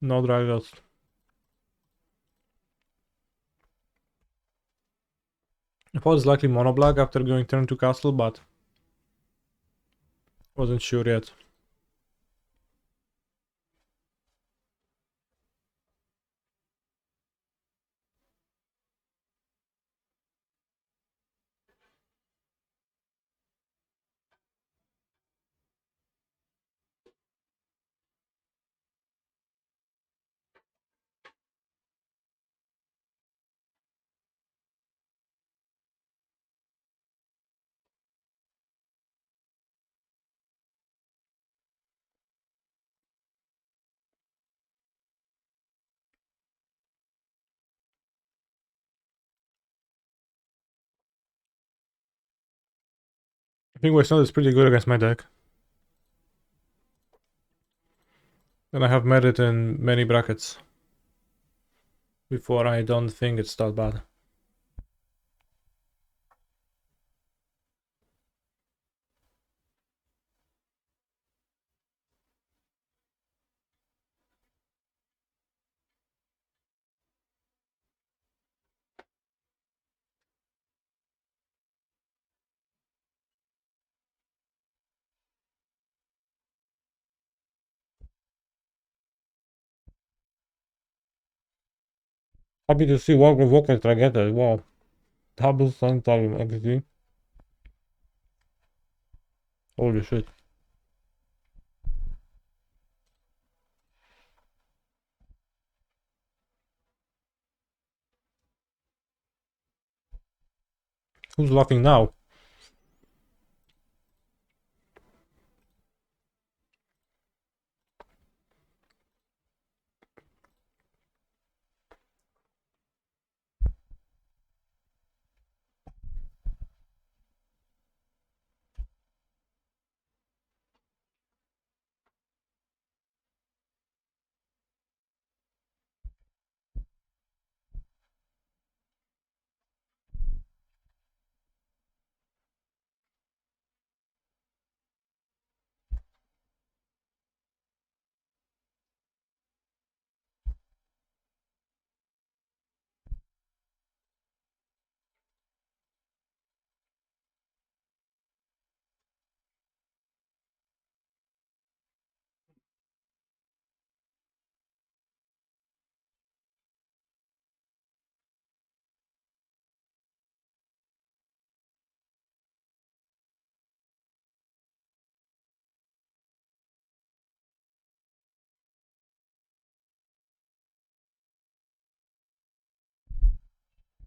No dragons. I thought it's likely monoblock after going turn to castle, but wasn't sure yet. I think waste not is pretty good against my deck. And I have met it in many brackets. Before, I don't think it's that bad. Happy to see Walker Walker Trageta. Wow. Double Sun Time XD. Holy shit. Who's laughing now?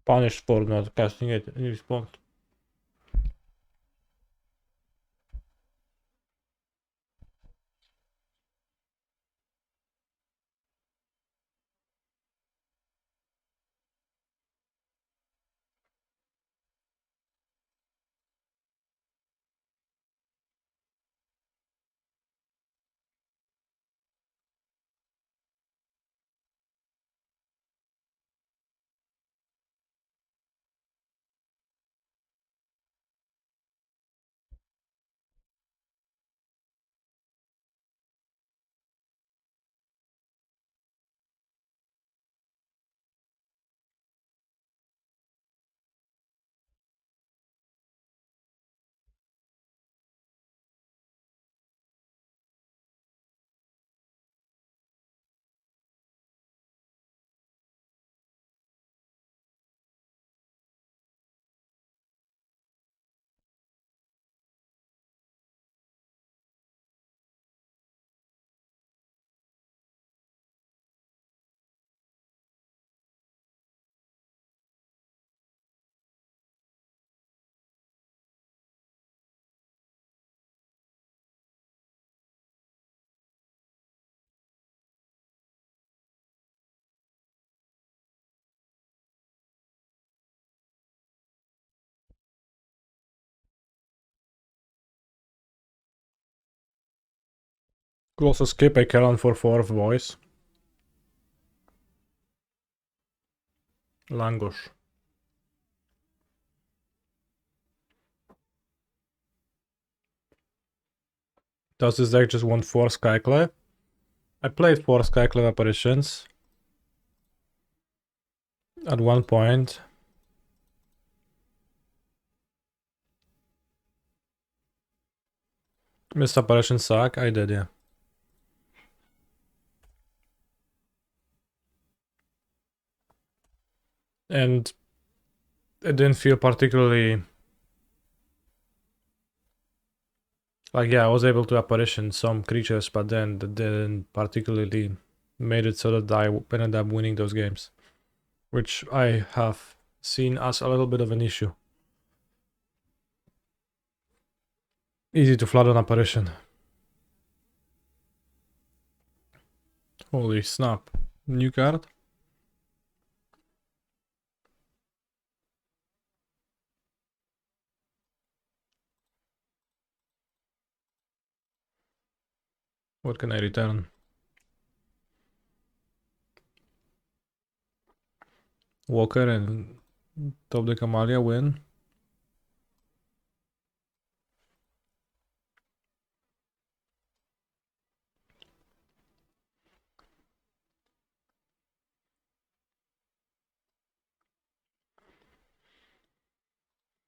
Punished for not casting it in response. Could also skip a Kellan for 4th voice. Langosh. Does this deck just want 4 Skyclave? I played 4 Skyclave apparitions at one point. Missed apparition suck? I did, yeah. And it didn't feel particularly... Like, yeah, I was able to apparition some creatures, but then that didn't particularly made it so that I ended up winning those games. Which I have seen as a little bit of an issue. Easy to flood on apparition. Holy snap. New card? What can I return? Walker and top deck Amalia win.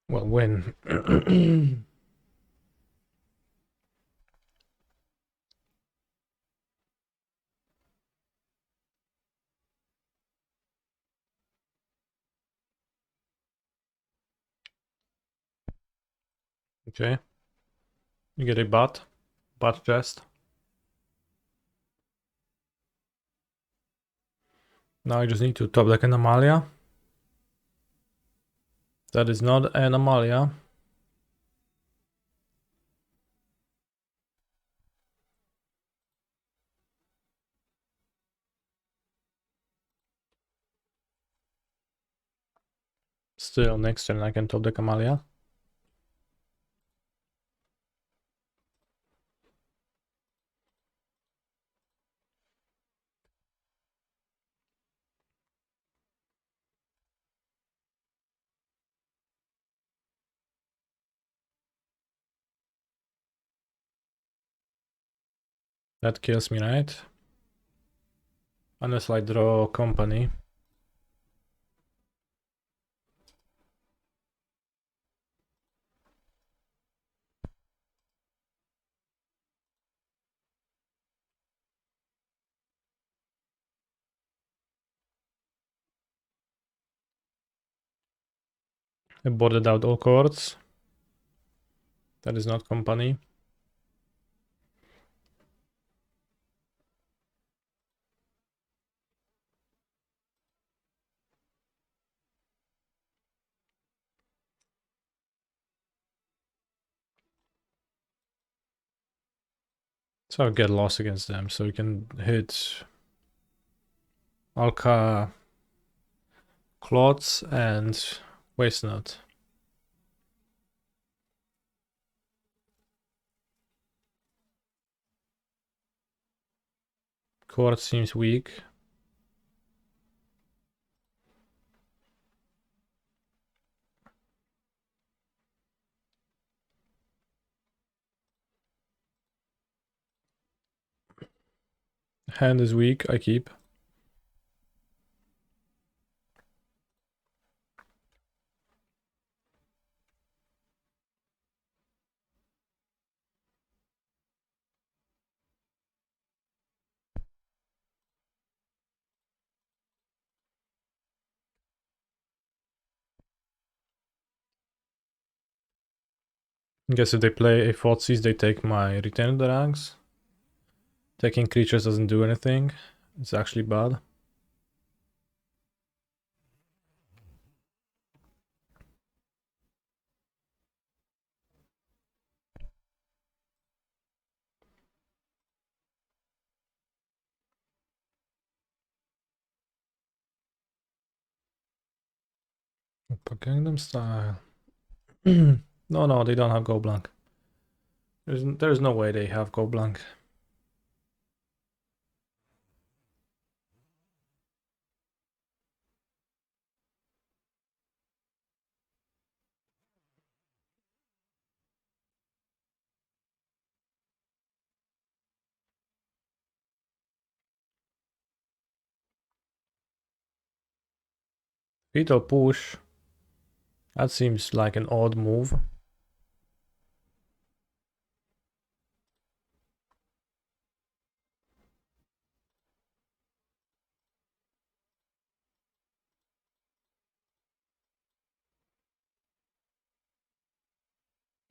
Well, win. Okay. You get a butt chest. Now I just need to top deck an Amalia. That is not an Amalia. Still, next turn I can top deck Amalia. That kills me, right? Unless I draw company. I boarded out all cards. That is not company. So I'll get lost against them, so you can hit Alka Clots and Waste Note. Court seems weak. Hand is weak, I keep. I guess if they play a Thoughtseize, they take my Return of the Ranks. Taking creatures doesn't do anything. It's actually bad. Gangnam Style. No, they don't have Go Blank. There's no way they have Go Blank. Fetal push. That seems like an odd move.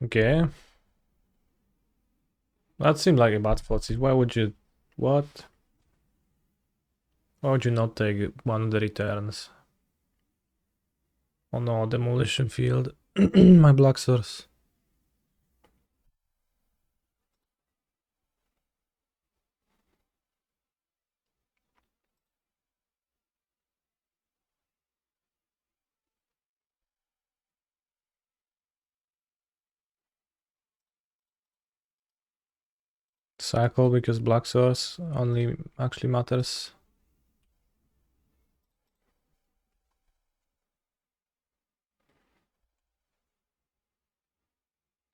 Okay. That seemed like a bad footsie. Why would you... What? Why would you not take one of the returns? Oh no, demolition field. My black source. Cycle because black source only actually matters.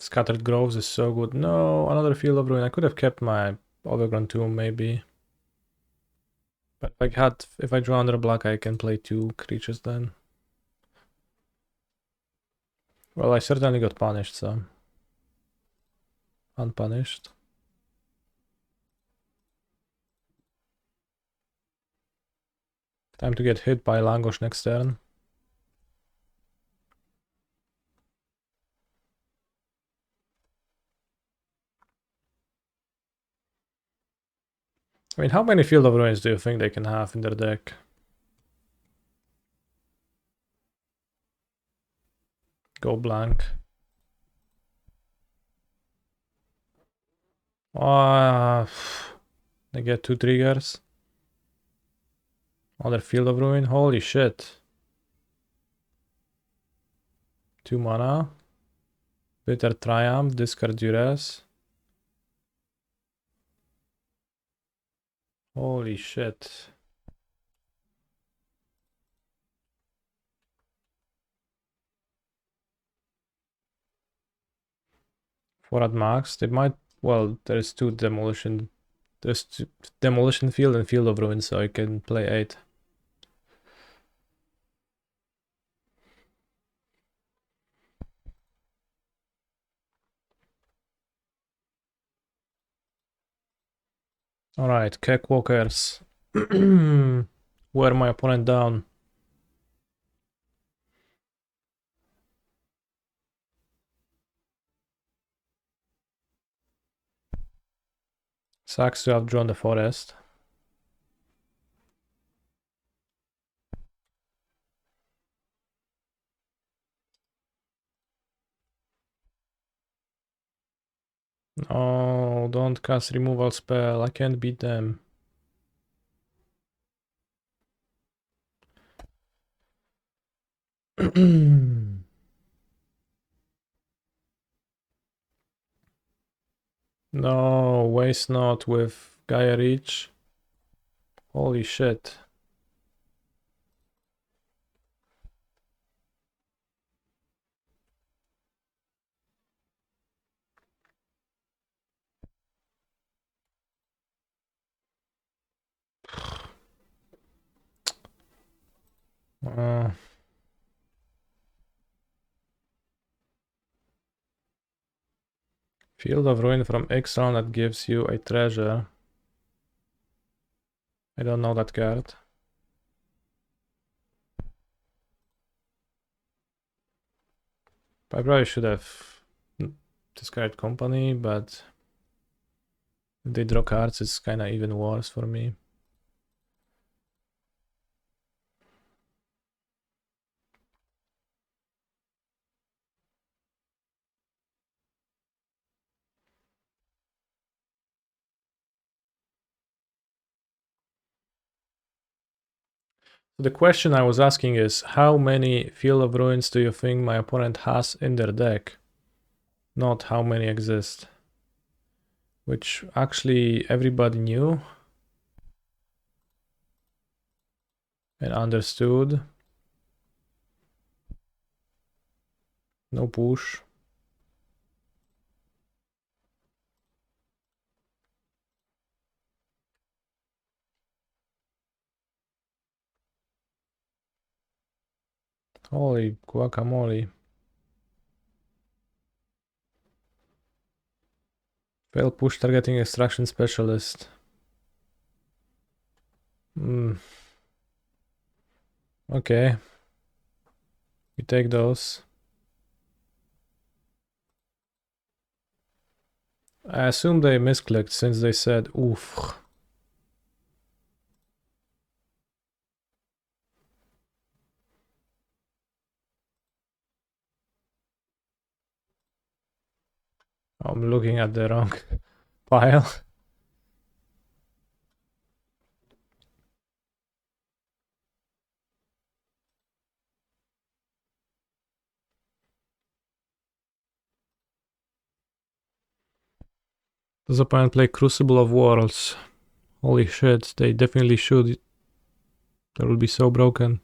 Scattered Groves is so good. No, another Field of Ruin. I could have kept my Overgrown Tomb maybe. But if I draw under black, I can play 2 creatures then. Well, I certainly got punished, so... Unpunished. Time to get hit by Langosh next turn. I mean, how many Field of Ruins do you think they can have in their deck? Go blank. They get 2 triggers. Other Field of Ruin. Holy shit. 2 mana. Bitter Triumph. Discard Duress. Holy shit. For at max, they might... Well, there's 2 demolition... There's Demolition Field and Field of Ruin, so I can play 8. Alright, Cakewalkers. Wear my opponent down. Sucks to have drawn the forest. Oh, don't cast removal spell. I can't beat them. No, waste not with Gaia Reach. Holy shit. Field of Ruin from Exile that gives you a treasure. I don't know that card. I probably should have discarded Company, but if they draw cards, it's kinda even worse for me. The question I was asking is, how many Field of Ruins do you think my opponent has in their deck? Not how many exist. Which actually everybody knew and understood. No push. Holy guacamole. Fail push targeting extraction specialist. Okay. We take those. I assume they misclicked since they said oof. I'm looking at the wrong pile. Does opponent play Crucible of Worlds? Holy shit, they definitely should. That would be so broken.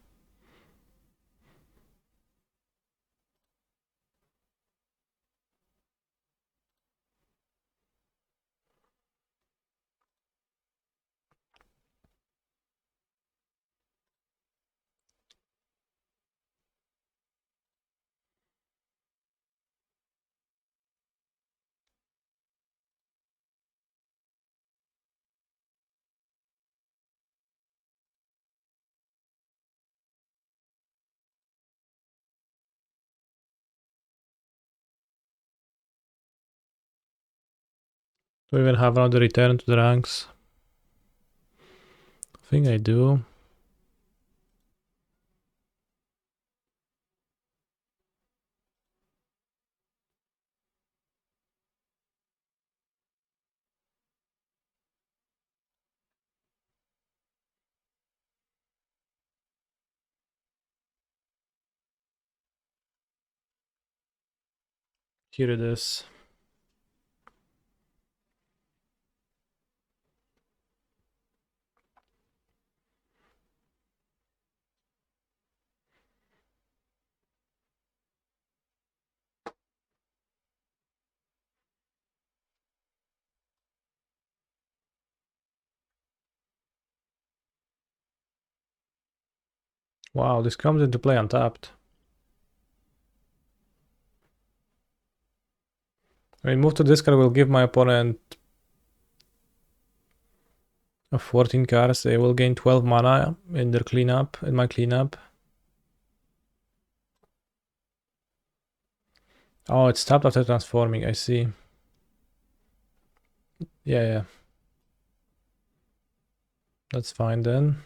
Do I even have another return to the ranks? I think I do. Here it is. Wow, this comes into play untapped. I mean, move to discard will give my opponent a 14 cards. They will gain 12 mana in their cleanup, in my cleanup. Oh, it's tapped after transforming, I see. Yeah. That's fine then.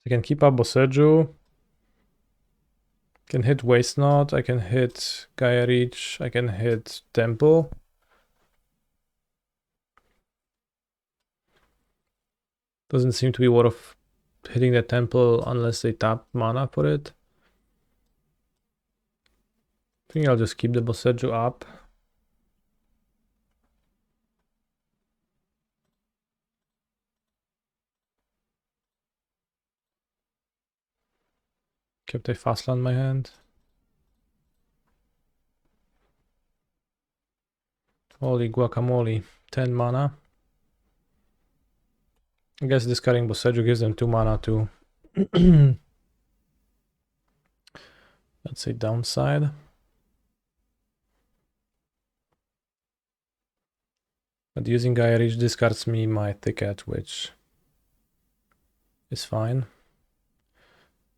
I can keep up Boseju. Can hit Waste Not. I can hit Gaia Reach. I can hit Temple. Doesn't seem to be worth hitting the Temple unless they tap mana for it. I think I'll just keep the Boseju up. Kept a Fastland in my hand. Holy guacamole. 10 mana. I guess discarding Boseju gives them 2 mana too. That's a downside. But using Gaia Reach discards me my Thicket, which is fine.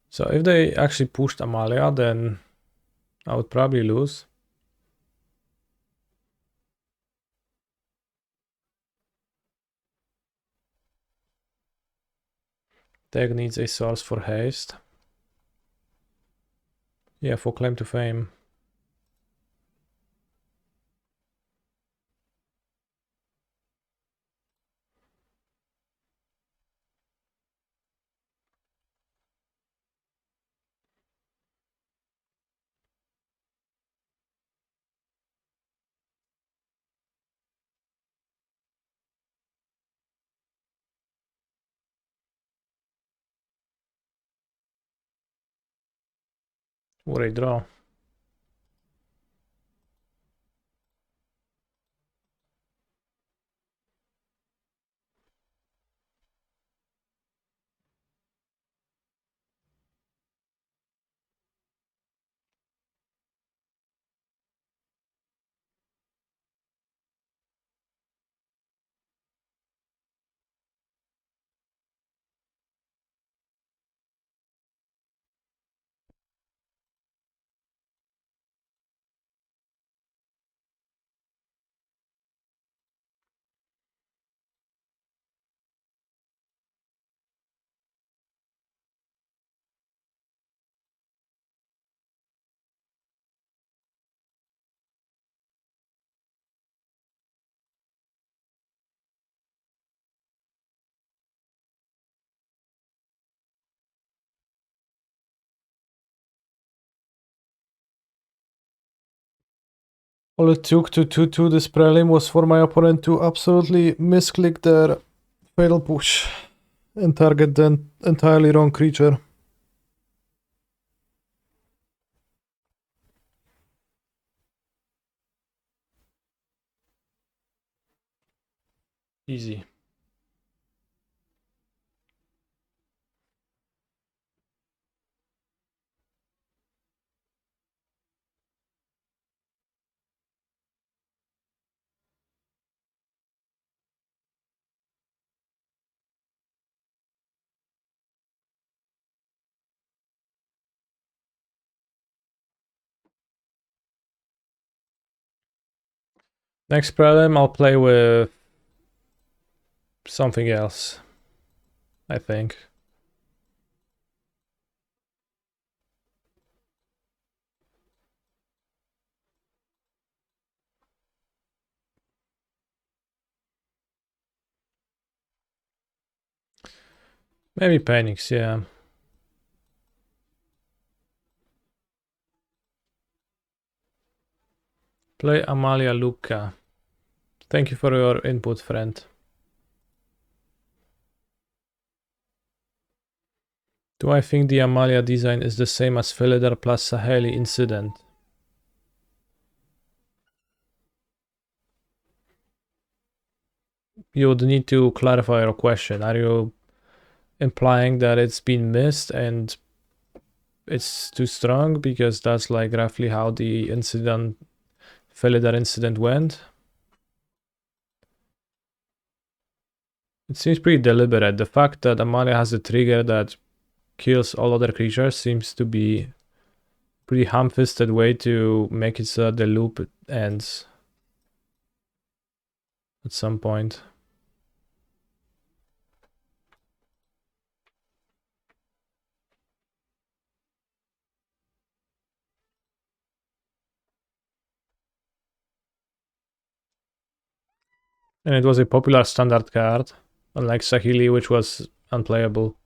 So if they actually pushed Amalia, then I would probably lose. Tag needs a source for haste. Yeah, for claim to fame. What a draw. All it took to 2-2 this prelim was for my opponent to absolutely misclick their fatal push and target the entirely wrong creature. Easy. Next prelim, I'll play with something else, I think. Maybe Panics, yeah. Play Amalia Luca. Thank you for your input, friend. Do I think the Amalia design is the same as Philidor plus Saheli incident? You would need to clarify your question. Are you implying that it's been missed and it's too strong? Because that's like roughly how the incident, Philidor incident went. It seems pretty deliberate. The fact that Amalia has a trigger that kills all other creatures seems to be pretty ham-fisted way to make it so that the loop ends at some point. And it was a popular standard card, unlike Sahili, which was unplayable.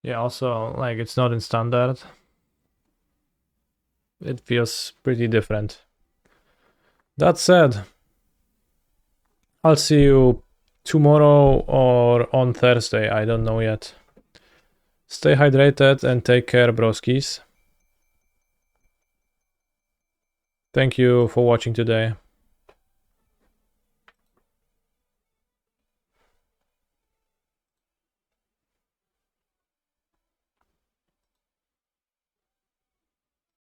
Yeah, also, like, it's not in standard. It feels pretty different. That said, I'll see you tomorrow or on Thursday, I don't know yet. Stay hydrated and take care, broskis. Thank you for watching today.